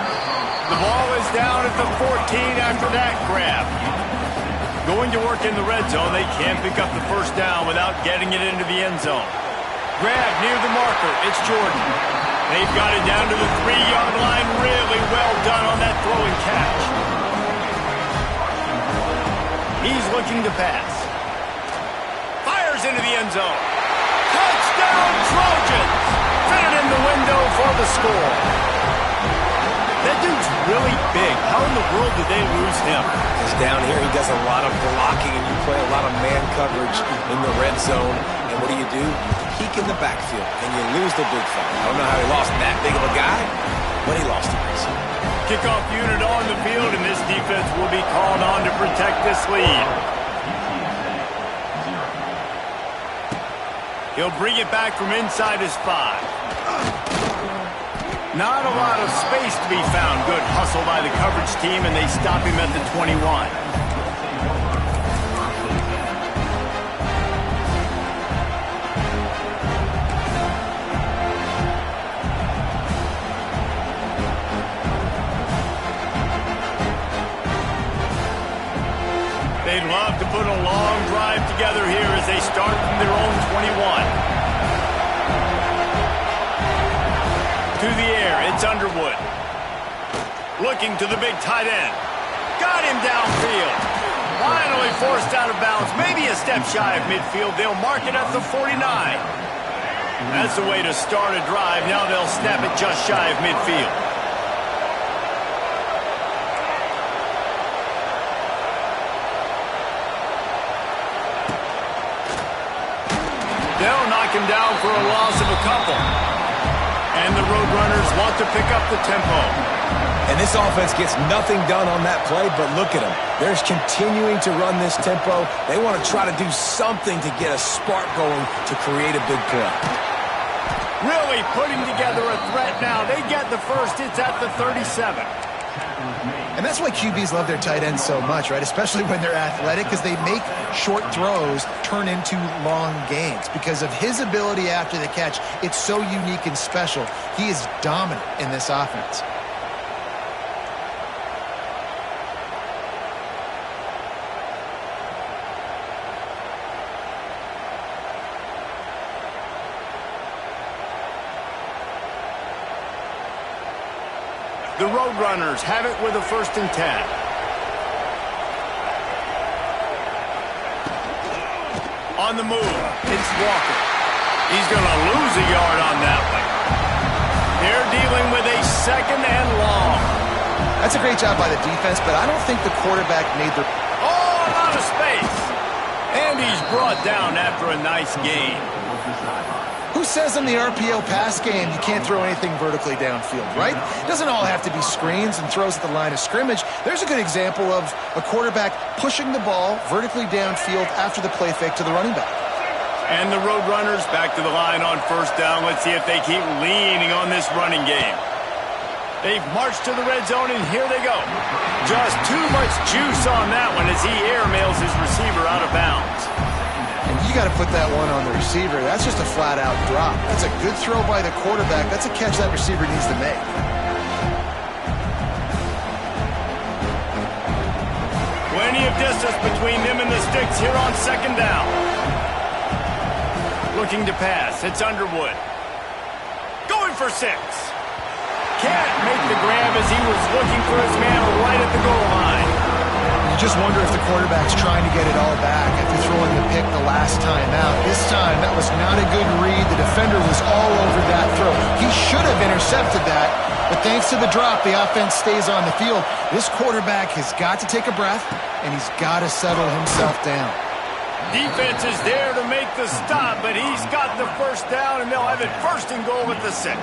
Speaker 2: The ball is down at the 14 after that grab. Going to work in the red zone, they can't pick up the first down without getting it into the end zone. Grab near the marker, it's Jordan. They've got it down to the 3-yard line. Really well done on that throw and catch. He's looking to pass. Fires into the end zone. Touchdown Trojans! Fit in the window for the score. That dude's really big. How in the world did they lose him?
Speaker 4: Because down here he does a lot of blocking, and you play a lot of man coverage in the red zone. And what do? You peek in the backfield, and you lose the big fella. I don't know how he lost that big of a guy, but he lost it.
Speaker 2: Kickoff unit on the field, and this defense will be called on to protect this lead. He'll bring it back from inside his 5. Not a lot of space to be found. Good hustle by the coverage team, and they stop him at the 21. They'd love to put a long drive together here as they start from their own 21. To the air, it's Underwood. Looking to the big tight end. Got him downfield. Finally forced out of bounds. Maybe a step shy of midfield. They'll mark it at the 49. That's the way to start a drive. Now they'll snap it just shy of midfield. They'll knock him down for a loss of a couple. And the Roadrunners want to pick up the tempo.
Speaker 4: And this offense gets nothing done on that play, but look at them. They're continuing to run this tempo. They want to try to do something to get a spark going to create a big play.
Speaker 2: Really putting together a threat now. They get the first. It's at the 37.
Speaker 3: And that's why QBs love their tight ends so much, right? Especially when they're athletic, because they make short throws turn into long gains. Because of his ability after the catch, it's so unique and special. He is dominant in this offense.
Speaker 2: The Roadrunners have it with a 1st and 10. On the move, it's Walker. He's going to lose a yard on that one. They're dealing with a second and long.
Speaker 3: That's a great job by the defense, but I don't think the quarterback made the...
Speaker 2: Oh, out of space. And he's brought down after a nice gain.
Speaker 3: Who says in the RPO pass game you can't throw anything vertically downfield, right? It doesn't all have to be screens and throws at the line of scrimmage. There's a good example of a quarterback pushing the ball vertically downfield after the play fake to the running back.
Speaker 2: And the Roadrunners back to the line on first down. Let's see if they keep leaning on this running game. They've marched to the red zone, and here they go. Just too much juice on that one as he airmails his receiver out of bounds.
Speaker 3: And you got to put that one on the receiver. That's just a flat-out drop. That's a good throw by the quarterback. That's a catch that receiver needs to make.
Speaker 2: Plenty of distance between them and the sticks here on second down. Looking to pass. It's Underwood. Going for 6. Can't make the grab as he was looking for his man right at the goal line.
Speaker 3: You just wonder if the quarterback's trying to get it all back after throwing the pick the last time out. This time, that was not a good read. The defender was all over that throw. He should have intercepted that, but thanks to the drop, the offense stays on the field. This quarterback has got to take a breath, and he's got to settle himself down.
Speaker 2: Defense is there to make the stop, but he's got the first down, and they'll have it first and goal at the 6.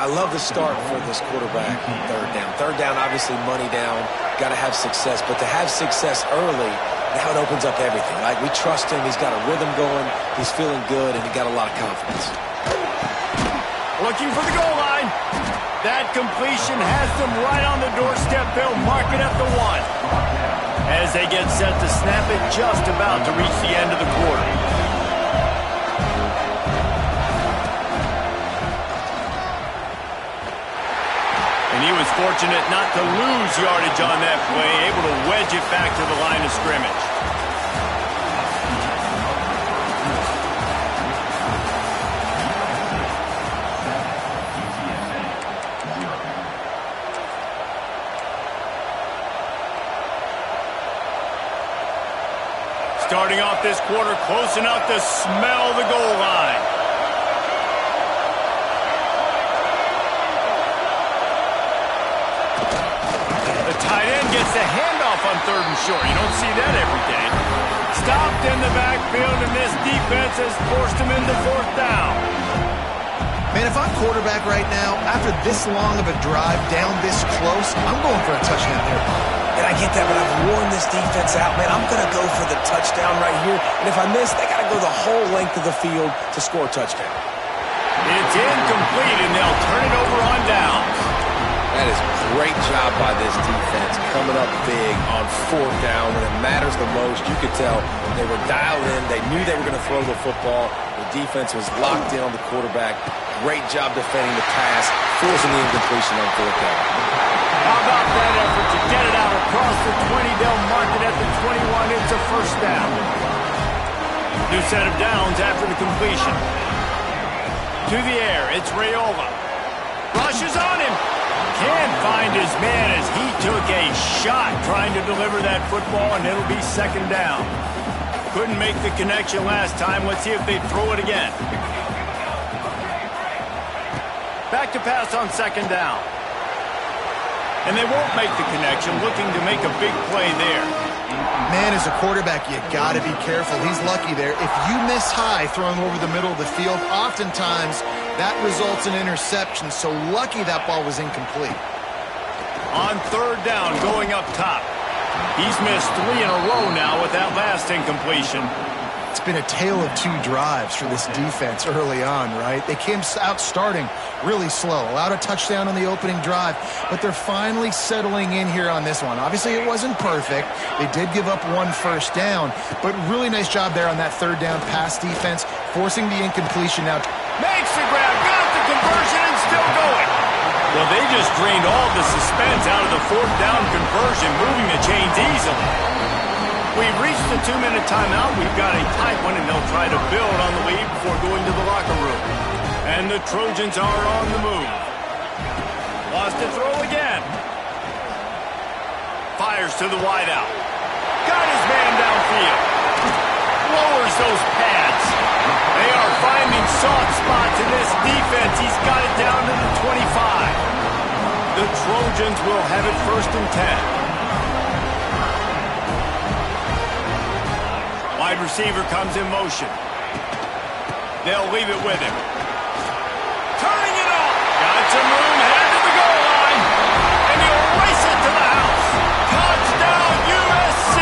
Speaker 4: I love the start for this quarterback on third down. Third down, obviously money down, got to have success. But to have success early, now it opens up everything. Like, we trust him. He's got a rhythm going. He's feeling good, and he got a lot of confidence.
Speaker 2: Looking for the goal line. That completion has them right on the doorstep. They'll mark it at the 1. As they get set to snap it, just about to reach the end of the quarter. And he was fortunate not to lose yardage on that play, able to wedge it back to the line of scrimmage. Starting off this quarter close enough to smell the goal line. The tight end gets the handoff on third and short. You don't see that every day. Stopped in the backfield, and this defense has forced him into fourth down.
Speaker 3: Man, if I'm quarterback right now, after this long of a drive down this close, I'm going for a touchdown here.
Speaker 4: And I get that, but I've worn this defense out, man. I'm going to go for the touchdown right here. And if I miss, they got to go the whole length of the field to score a touchdown.
Speaker 2: It's incomplete, and they'll turn it over on downs.
Speaker 4: That is a great job by this defense, coming up big on fourth down when it matters the most. You could tell they were dialed in. They knew they were going to throw the football. The defense was locked in on the quarterback. Great job defending the pass, forcing the incompletion on fourth down.
Speaker 2: How about that effort to get it out across the 20? They'll mark it at the 21. It's a first down. New set of downs after the completion. To the air, it's Raiola. Rushes on him. Can't find his man as he took a shot trying to deliver that football, and it'll be second down. Couldn't make the connection last time. Let's see if they throw it again. Back to pass on second down. And they won't make the connection, looking to make a big play there.
Speaker 3: Man, as a quarterback, you got to be careful. He's lucky there. If you miss high throwing over the middle of the field, oftentimes that results in interception. So lucky that ball was incomplete.
Speaker 2: On third down, going up top. He's missed 3 in a row now with that last incompletion.
Speaker 3: It's been a tale of 2 drives for this defense early on, right? They came out starting really slow, allowed a touchdown on the opening drive, but they're finally settling in here on this one. Obviously, it wasn't perfect. They did give up 1 first down, but really nice job there on that third down pass defense, forcing the incompletion now.
Speaker 2: Makes the grab, got the conversion, and still going. Well, they just drained all the suspense out of the fourth down conversion, moving the chains easily. We've reached the 2-minute timeout. We've got a tight one, and they'll try to build on the lead before going to the locker room. And the Trojans are on the move. Lost to throw again. Fires to the wideout. Got his man downfield. Lowers those pads. They are finding soft spots in this defense. He's got it down to the 25. The Trojans will have it 1st and 10. Wide receiver comes in motion. They'll leave it with him. Turning it off. Got some room, headed to the goal line. And he'll race it to the house. Touchdown, USC.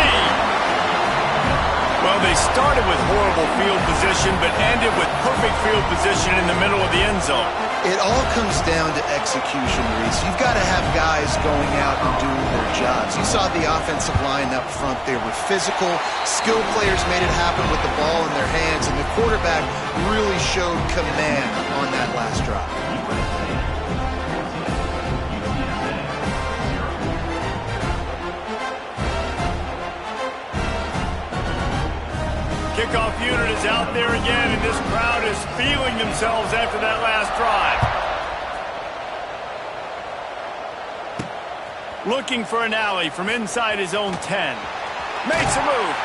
Speaker 2: Well, they started with horrible field position, but ended with perfect field position in the middle of the end zone.
Speaker 3: It all comes down to execution, Reese. You've got to have guys going out and doing their jobs. You saw the offensive line up front. They were physical. Skill players made it happen with the ball in their hands, and the quarterback really showed command on that last drive.
Speaker 2: Kickoff unit is out there again, and this crowd is feeling themselves after that last drive. Looking for an alley from inside his own 10. Makes a move.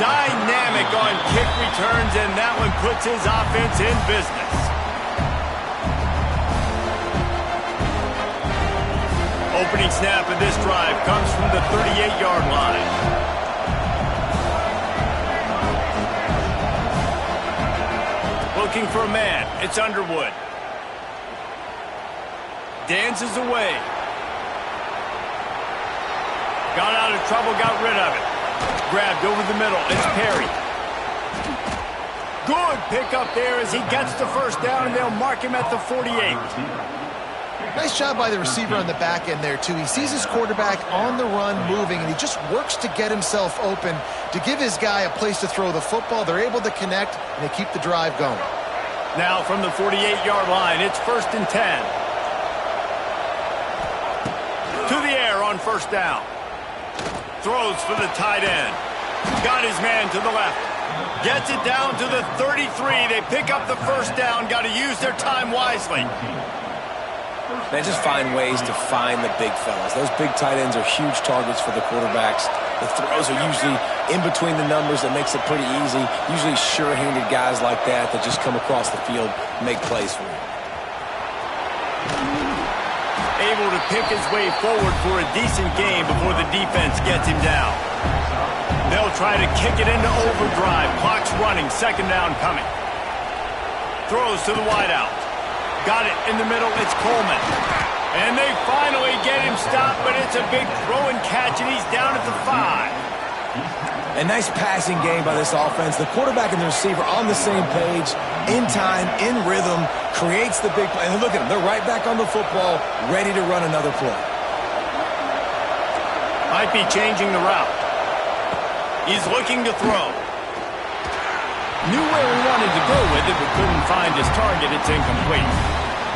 Speaker 2: Dynamic on kick returns, and that one puts his offense in business. Opening snap of this drive comes from the 38-yard line. Looking for a man. It's Underwood. Dances away. Got out of trouble, got rid of it. Grabbed over the middle. It's Perry. Good pickup there as he gets the 1st down, and they'll mark him at the 48.
Speaker 3: Nice job by the receiver on the back end there, too. He sees his quarterback on the run moving, and he just works to get himself open to give his guy a place to throw the football. They're able to connect, and they keep the drive going.
Speaker 2: Now from the 48-yard line, it's 1st and 10. To the air on 1st down. Throws for the tight end. Got his man to the left. Gets it down to the 33. They pick up the 1st down. Got to use their time wisely.
Speaker 4: They just find ways to find the big fellas. Those big tight ends are huge targets for the quarterbacks. The throws are usually in between the numbers. That makes it pretty easy. Usually sure-handed guys like that just come across the field, make plays for him.
Speaker 2: Able to pick his way forward for a decent game before the defense gets him down. They'll try to kick it into overdrive. Clock's running. 2nd down coming. Throws to the wideout. Got it in the middle. It's Coleman. And they finally get him stopped, but it's a big throw and catch, and he's down at the 5.
Speaker 4: A nice passing game by this offense. The quarterback and the receiver on the same page, in time, in rhythm, creates the big play. And look at them. They're right back on the football, ready to run another play.
Speaker 2: Might be changing the route. He's looking to throw. Knew where he wanted to go with it, but couldn't find his target. It's incomplete.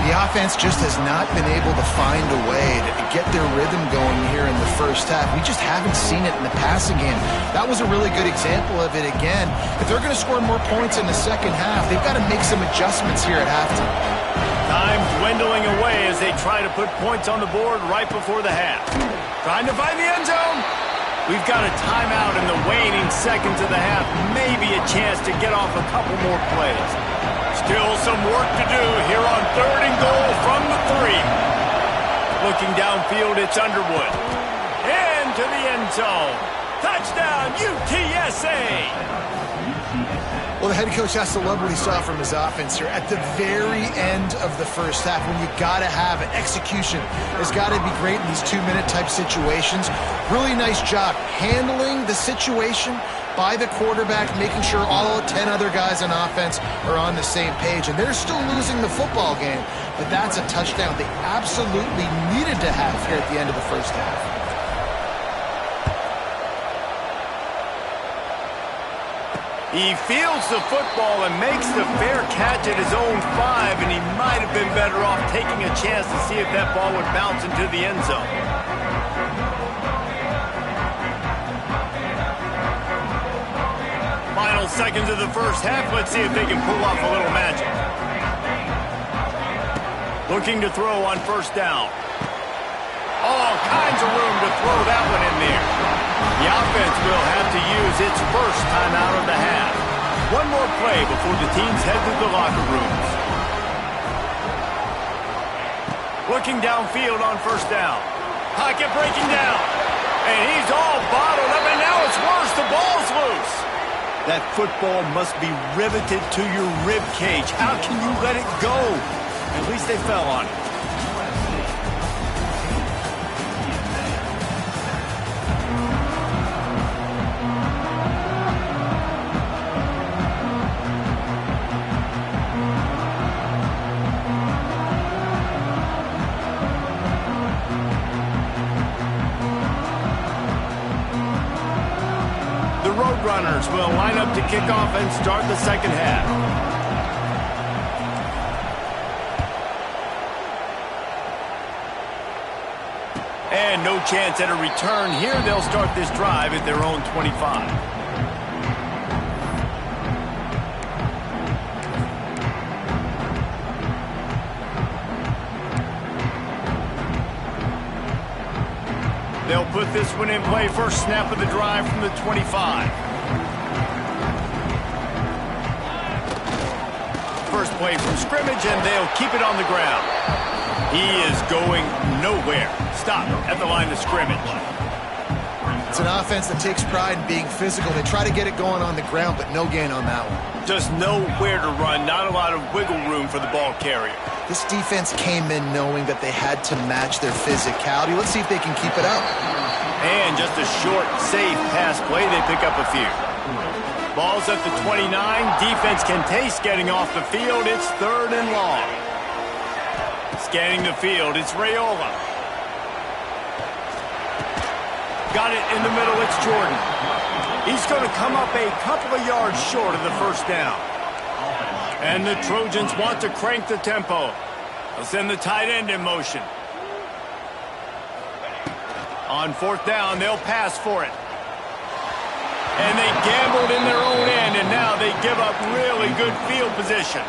Speaker 3: The offense just has not been able to find a way to get their rhythm going here in the 1st half. We just haven't seen it in the passing game. That was a really good example of it again. If they're going to score more points in the 2nd half, they've got to make some adjustments here at halftime.
Speaker 2: Time dwindling away as they try to put points on the board right before the half. Trying to find the end zone. We've got a timeout in the waning seconds of the half. Maybe a chance to get off a couple more plays. Still some work to do here on 3rd and goal from the 3. Looking downfield, it's Underwood. Into the end zone. Touchdown, UTSA!
Speaker 3: Well, the head coach has to love what he saw from his offense here at the very end of the 1st half when you got to have it. Execution has got to be great in these 2-minute type situations. Really nice job handling the situation by the quarterback, making sure all 10 other guys on offense are on the same page. And they're still losing the football game, but that's a touchdown they absolutely needed to have here at the end of the 1st half.
Speaker 2: He fields the football and makes the fair catch at his own 5, and he might have been better off taking a chance to see if that ball would bounce into the end zone. Final seconds of the 1st half. Let's see if they can pull off a little magic. Looking to throw on 1st down. All kinds of room to throw that one in there. The offense will have to use its 1st timeout of the half. One more play before the teams head to the locker rooms. Looking downfield on first down. Pocket breaking down. And he's all bottled up, and now it's worse. The ball's loose. That football must be riveted to your rib cage. How can you let it go? At least they fell on it. Runners will line up to kick off and start the second half. And no chance at a return here. They'll start this drive at their own 25. They'll put this one in play. First snap of the drive from the 25. First play from scrimmage, and they'll keep it on the ground. He is going nowhere. Stop at the line of scrimmage.
Speaker 3: It's an offense that takes pride in being physical. They try to get it going on the ground, but no gain on that one.
Speaker 2: Just nowhere to run. Not a lot of wiggle room for the ball carrier.
Speaker 3: This defense came in knowing that they had to match their physicality. Let's see if they can keep it up.
Speaker 2: And just a short, safe pass play. They pick up a few. Ball's at the 29. Defense can taste getting off the field. It's third and long. Scanning the field. It's Raiola. Got it in the middle. It's Jordan. He's going to come up a couple of yards short of the first down. And the Trojans want to crank the tempo. They'll send the tight end in motion. On fourth down, they'll pass for it. And they gambled in their own end, and now they give up really good field position.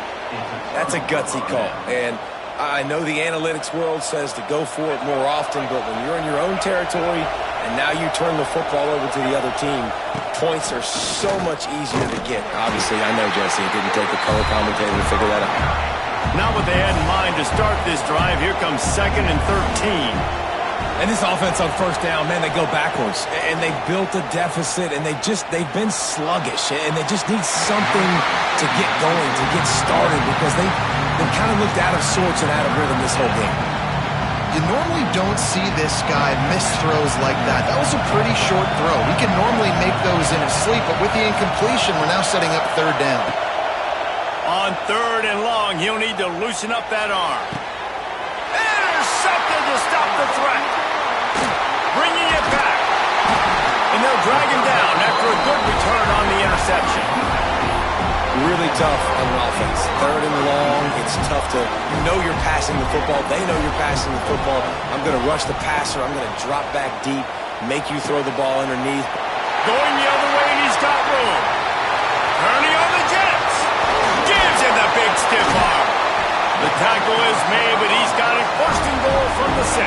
Speaker 4: That's a gutsy call. And I know the analytics world says to go for it more often, but when you're in your own territory and now you turn the football over to the other team, points are so much easier to get. Obviously, I know, Jesse, it didn't take a color commentator to figure that out.
Speaker 2: Not what they had in mind to start this drive. Here comes 2nd and 13.
Speaker 5: And this offense on first down, man, they go backwards. And they built a deficit, and they've been sluggish. And they just need something to get going, to get started, because they kind of looked out of sorts and out of rhythm this whole game.
Speaker 3: You normally don't see this guy miss throws like that. That was a pretty short throw. We can normally make those in his sleep, but with the incompletion, we're now setting up third down.
Speaker 2: On third and long, he'll need to loosen up that arm. Intercepted to stop the threat. Bringing it back. And they'll drag him down after a good return on the interception.
Speaker 4: Really tough on offense. Third and long, it's tough to, you know you're passing the football. They know you're passing the football. I'm going to rush the passer. I'm going to drop back deep, make you throw the ball underneath.
Speaker 2: Going the other way, and he's got room. Turning on the Jets. Gives him the big stiff arm. The tackle is made, but he's got it first and goal from the 6.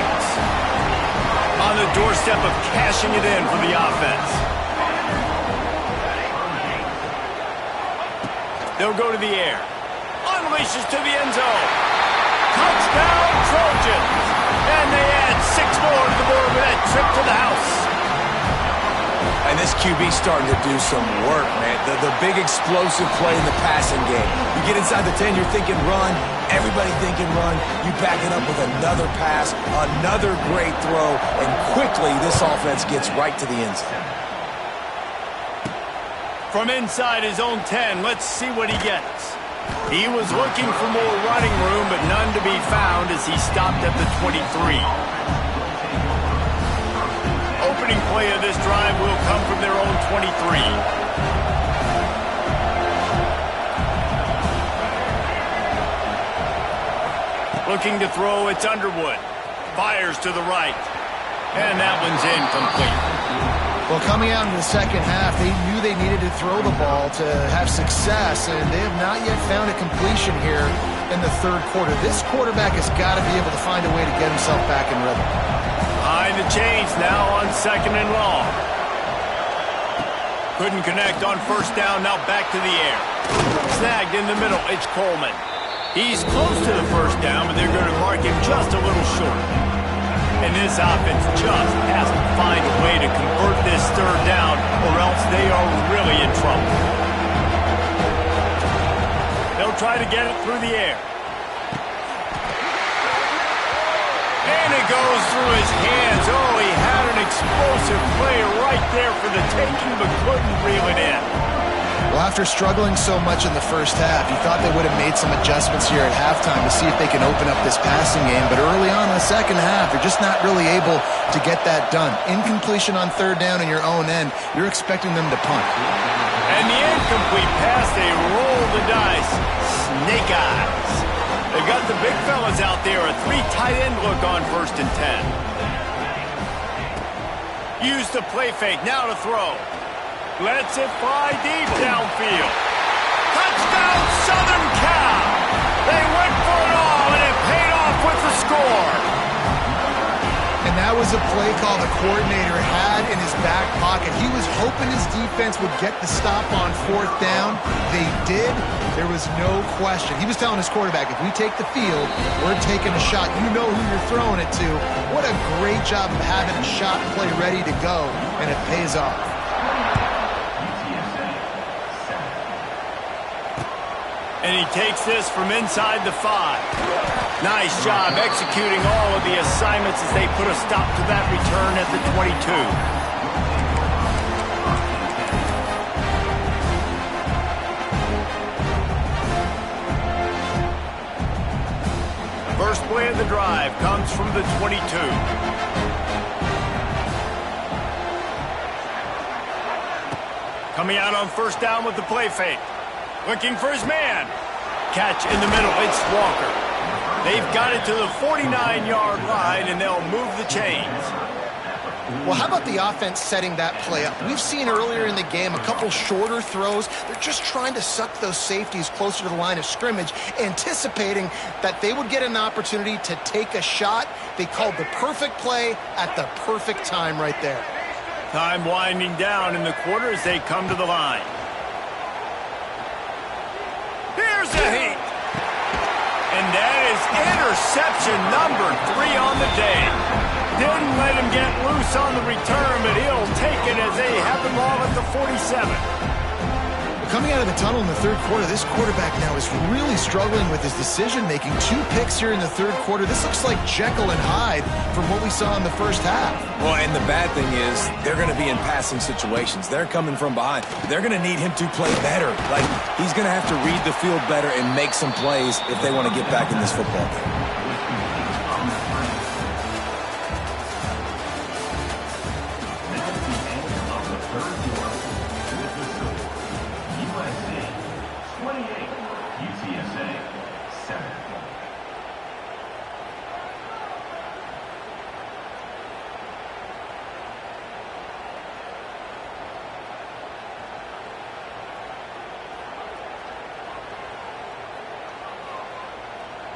Speaker 2: On the doorstep of cashing it in for the offense. They'll go to the air. Unleashes to the end zone. Touchdown, Trojans. And they add 6 more to the board with that trip to the house.
Speaker 5: And this QB's starting to do some work, man. The big explosive play in the passing game. You get inside the 10, you're thinking run. Everybody thinking run. You back it up with another pass, another great throw, and quickly this offense gets right to the end zone.
Speaker 2: From inside his own 10, let's see what he gets. He was looking for more running room, but none to be found as he stopped at the 23. Opening play of this drive will come from their own 23. Looking to throw, it's Underwood. Fires to the right. And that one's incomplete.
Speaker 3: Well, coming out in the second half, they knew they needed to throw the ball to have success, and they have not yet found a completion here in the third quarter. This quarterback has got to be able to find a way to get himself back in rhythm.
Speaker 2: Behind the chains now on 2nd and long. Couldn't connect on first down, now back to the air. Snagged in the middle, it's Coleman. He's close to the first down, but they're going to mark him just a little short. And this offense just has to find a way to convert this third down, or else they are really in trouble. They'll try to get it through the air. And it goes through his hands. Oh, he had an explosive play right there for the taking, but couldn't reel it in.
Speaker 3: Well, after struggling so much in the first half, you thought they would have made some adjustments here at halftime to see if they can open up this passing game. But early on in the second half, they're just not really able to get that done. Incompletion on third down in your own end, you're expecting them to punt.
Speaker 2: And the incomplete pass, they roll the dice. Snake eyes. They've got the big fellas out there, a 3 tight end look on 1st and 10. Use the play fake, now to throw. Lets it fly deep downfield. Touchdown, Southern Cal! They went for it all, and it paid off with the score.
Speaker 3: And that was a play call the coordinator had in his back pocket. He was hoping his defense would get the stop on 4th down. They did. There was no question. He was telling his quarterback, if we take the field, we're taking a shot. You know who you're throwing it to. What a great job of having a shot play ready to go, and it pays off.
Speaker 2: And he takes this from inside the 5. Nice job executing all of the assignments as they put a stop to that return at the 22. First play of the drive comes from the 22. Coming out on first down with the play fake. Looking for his man. Catch in the middle, it's Walker. They've got it to the 49-yard line, and they'll move the chains.
Speaker 3: Well, how about the offense setting that play up? We've seen earlier in the game a couple shorter throws. They're just trying to suck those safeties closer to the line of scrimmage, anticipating that they would get an opportunity to take a shot. They called the perfect play at the perfect time right there.
Speaker 2: Time winding down in the quarter as they come to the line. Here's a heat. And that is interception number 3 on the day. Didn't let him get loose on the return, but he'll take it as they have the ball at the 47.
Speaker 3: Coming out of the tunnel in the third quarter, this quarterback now is really struggling with his decision-making. 2 picks here in the third quarter. This looks like Jekyll and Hyde from what we saw in the first half.
Speaker 5: Well, and the bad thing is they're going to be in passing situations. They're coming from behind. They're going to need him to play better. Like, he's going to have to read the field better and make some plays if they want to get back in this football game.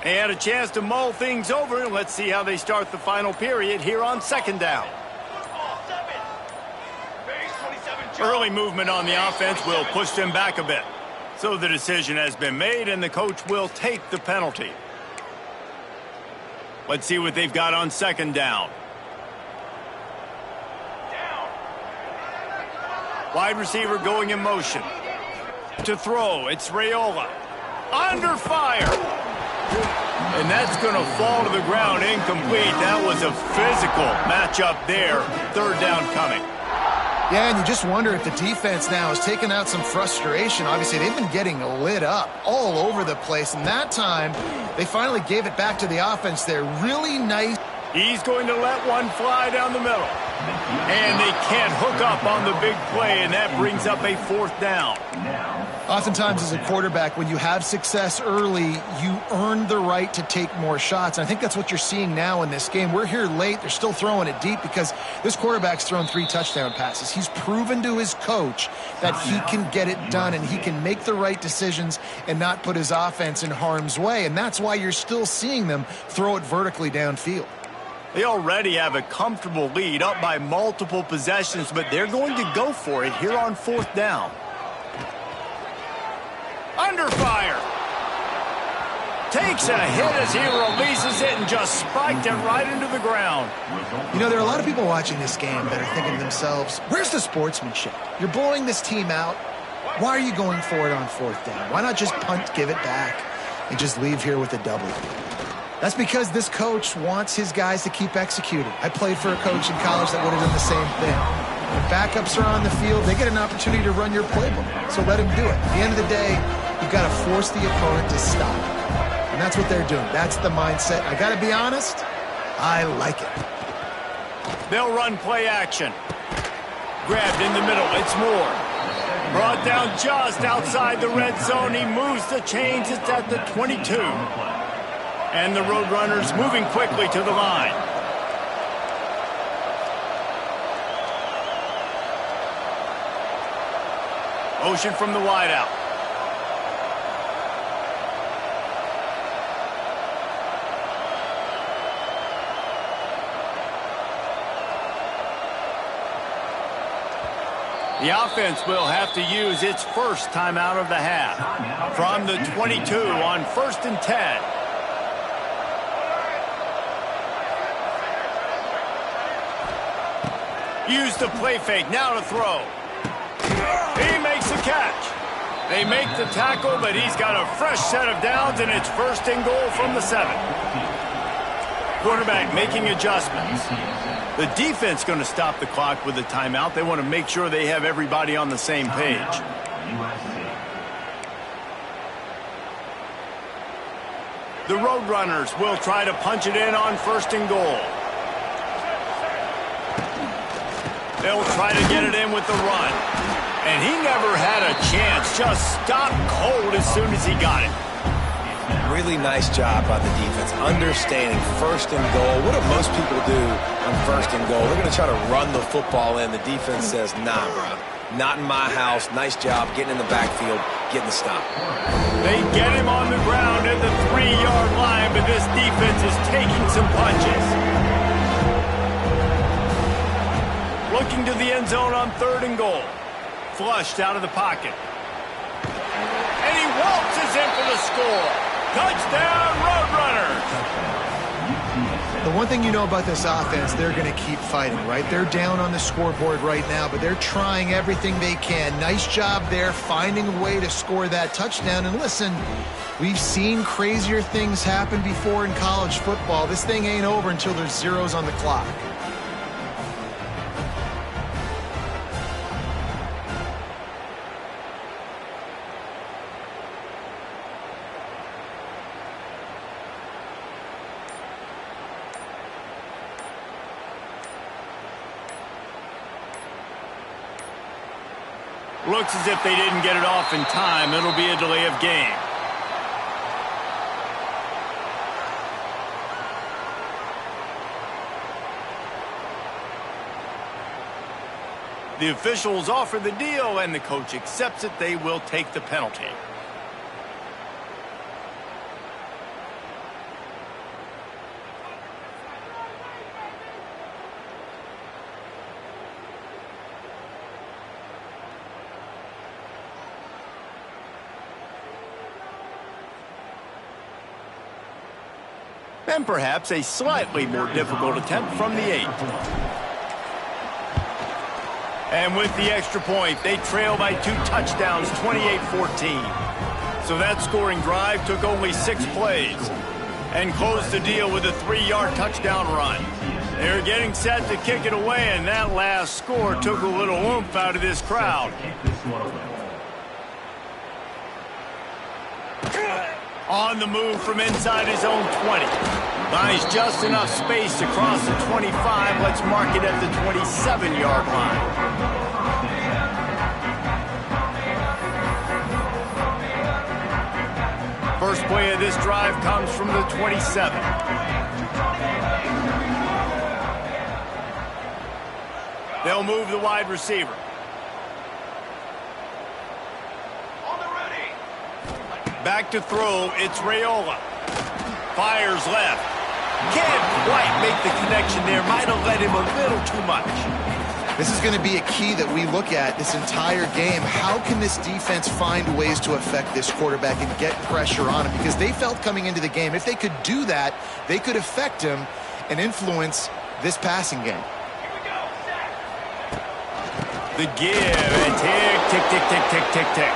Speaker 2: They had a chance to mull things over, and let's see how they start the final period here on 2nd down. Early movement on the offense will push them back a bit. So the decision has been made, and the coach will take the penalty. Let's see what they've got on 2nd down. Wide receiver going in motion. To throw, it's Raiola. Under fire. And that's going to fall to the ground incomplete. That was a physical matchup there. 3rd down coming.
Speaker 3: Yeah, and you just wonder if the defense now has taken out some frustration. Obviously, they've been getting lit up all over the place. And that time, they finally gave it back to the offense there. Really nice.
Speaker 2: He's going to let one fly down the middle. And they can't hook up on the big play, and that brings up a 4th down.
Speaker 3: Oftentimes as a quarterback, when you have success early, you earn the right to take more shots. And I think that's what you're seeing now in this game. We're here late. They're still throwing it deep because this quarterback's thrown 3 touchdown passes. He's proven to his coach that he can get it done and he can make the right decisions and not put his offense in harm's way. And that's why you're still seeing them throw it vertically downfield.
Speaker 2: They already have a comfortable lead, up by multiple possessions, but they're going to go for it here on 4th down. Under fire. Takes a hit as he releases it and just spiked it right into the ground.
Speaker 3: You know, there are a lot of people watching this game that are thinking to themselves, where's the sportsmanship? You're blowing this team out. Why are you going for it on 4th down? Why not just punt, give it back, and just leave here with a W? That's because this coach wants his guys to keep executing. I played for a coach in college that would have done the same thing. When backups are on the field, they get an opportunity to run your playbook. So let him do it. At the end of the day, you've got to force the opponent to stop. And that's what they're doing. That's the mindset. I got to be honest, I like it.
Speaker 2: They'll run play action. Grabbed in the middle. It's Moore. Brought down just outside the red zone. He moves the chains. It's at the 22. And the Roadrunners moving quickly to the line. Motion from the wideout. The offense will have to use its first timeout of the half. From the 22 on 1st and 10. Use the play fake, now to throw. He makes the catch. They make the tackle, but he's got a fresh set of downs, and it's 1st and goal from the 7. Quarterback making adjustments. The defense going to stop the clock with a timeout. They want to make sure they have everybody on the same page. The Roadrunners will try to punch it in on 1st and goal. They'll try to get it in with the run. And he never had a chance. Just stopped cold as soon as he got it.
Speaker 4: Really nice job by the defense, understanding 1st and goal. What do most people do on 1st and goal? They're going to try to run the football in. The defense says, nah, bro. Not in my house. Nice job getting in the backfield, getting the stop.
Speaker 2: They get him on the ground at the 3-yard line, but this defense is taking some punches. Looking to the end zone on 3rd and goal. Flushed out of the pocket. And he waltzes in for the score. Touchdown, Roadrunners!
Speaker 3: The one thing you know about this offense, they're going to keep fighting, right? They're down on the scoreboard right now, but they're trying everything they can. Nice job there, finding a way to score that touchdown. And listen, we've seen crazier things happen before in college football. This thing ain't over until there's zeros on the clock.
Speaker 2: Looks as if they didn't get it off in time. It'll be a delay of game. The officials offer the deal, and the coach accepts it. They will take the penalty. And perhaps a slightly more difficult attempt from the 8. And with the extra point, they trail by 2 touchdowns, 28-14. So that scoring drive took only 6 plays and closed the deal with a 3-yard touchdown run. They're getting set to kick it away, and that last score took a little oomph out of this crowd. On the move from inside his own 20. Buys just enough space to cross the 25. Let's mark it at the 27-yard line. First play of this drive comes from the 27. They'll move the wide receiver. Back to throw, it's Raiola. Fires left. Can't quite make the connection there. Might have led him a little too much.
Speaker 3: This is going to be a key that we look at this entire game. How can this defense find ways to affect this quarterback and get pressure on him? Because they felt coming into the game, if they could do that, they could affect him and influence this passing game.
Speaker 2: The give, and tick, tick, tick, tick, tick, tick, tick.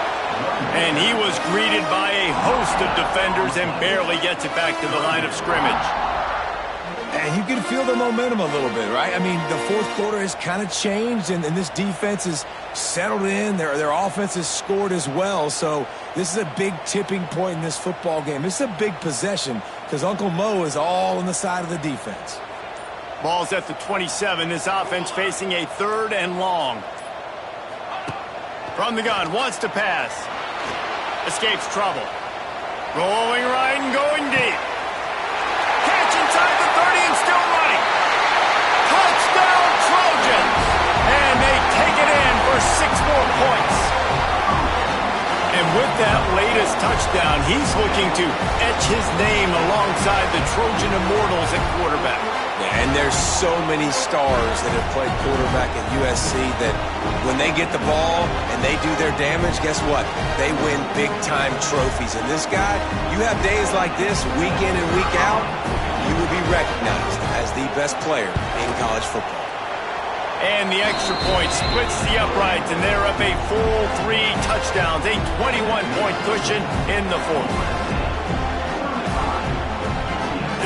Speaker 2: And he was greeted by a host of defenders and barely gets it back to the line of scrimmage.
Speaker 5: And you can feel the momentum a little bit, right? I mean, the fourth quarter has kind of changed, and this defense is settled in. Their offense has scored as well, so this is a big tipping point in this football game. This is a big possession because Uncle Mo is all on the side of the defense.
Speaker 2: Ball's at the 27. This offense facing a 3rd and long. From the gun, wants to pass. Escapes trouble. Rolling right and going deep. Catch inside the 30 and still running. Touchdown Trojans! And they take it in for 6 more points. And with that latest touchdown, he's looking to etch his name alongside the Trojan Immortals at quarterback.
Speaker 5: Yeah, and there's so many stars that have played quarterback at USC that when they get the ball and they do their damage, guess what? They win big-time trophies. And this guy, you have days like this, week in and week out, you will be recognized as the best player in college football.
Speaker 2: And the extra point splits the uprights, and they're up a full 3 touchdowns, a 21-point cushion in the 4th.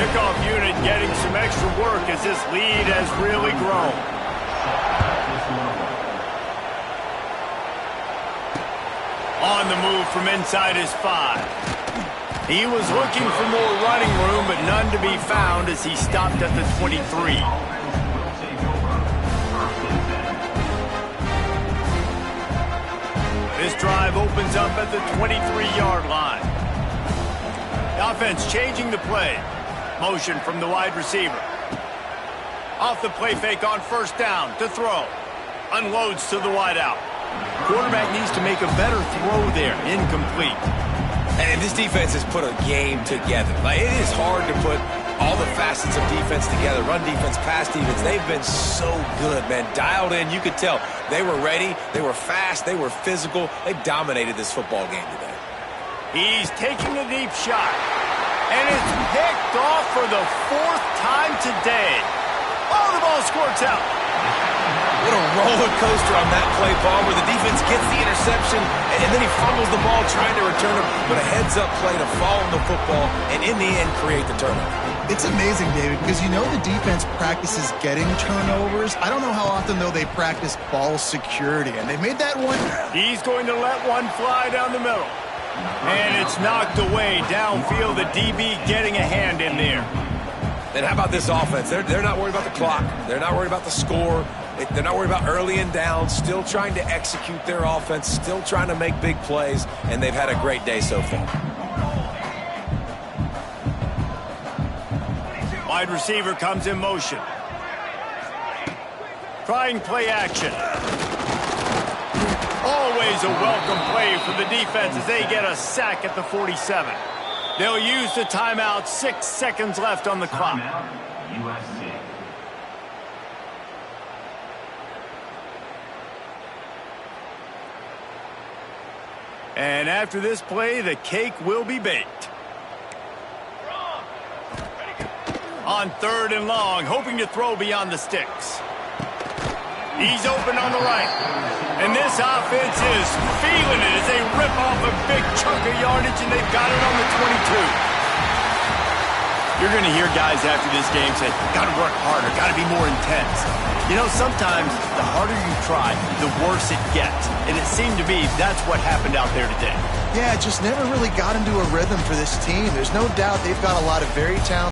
Speaker 2: Kickoff unit getting some extra work as this lead has really grown. On the move from inside his 5. He was looking for more running room, but none to be found as he stopped at the 23. This drive opens up at the 23-yard line. The offense changing the play. Motion from the wide receiver. Off the play fake on 1st down to throw. Unloads to the wideout. Quarterback needs to make a better throw there. Incomplete.
Speaker 5: And this defense has put a game together. Like, it is hard to put all the facets of defense together. Run defense, pass defense. They've been so good, man. Dialed in. You could tell they were ready. They were fast. They were physical. They dominated this football game today.
Speaker 2: He's taking a deep shot. And it's picked off for the 4th time today. Oh, the ball squirts out.
Speaker 5: What a roller coaster on that play, Palmer. The defense gets the interception, and then he fumbles the ball trying to return it, but a heads-up play to fall on the football, and in the end, create the turnover.
Speaker 3: It's amazing, David, because you know the defense practices getting turnovers. I don't know how often, though, they practice ball security, and they made that one.
Speaker 2: He's going to let one fly down the middle. And it's knocked away downfield. The DB getting a hand in there.
Speaker 5: And how about this offense? They're not worried about the clock. They're not worried about the score. They're not worried about early and down. Still trying to execute their offense. Still trying to make big plays. And they've had a great day so far.
Speaker 2: Wide receiver comes in motion. Trying play action. Always a welcome play for the defense as they get a sack at the 47. They'll use the timeout. 6 seconds left on the clock. And after this play, the cake will be baked. On 3rd and long, hoping to throw beyond the sticks. He's open on the right. And this offense is feeling it as they rip off a big chunk of yardage, and they've got it on the 22. You're going to hear guys after this game say, got to work harder, got to be more intense. You know, sometimes the harder you try, the worse it gets. And it seemed to me that's what happened out there today.
Speaker 3: Yeah, it just never really got into a rhythm for this team. There's no doubt they've got a lot of very talented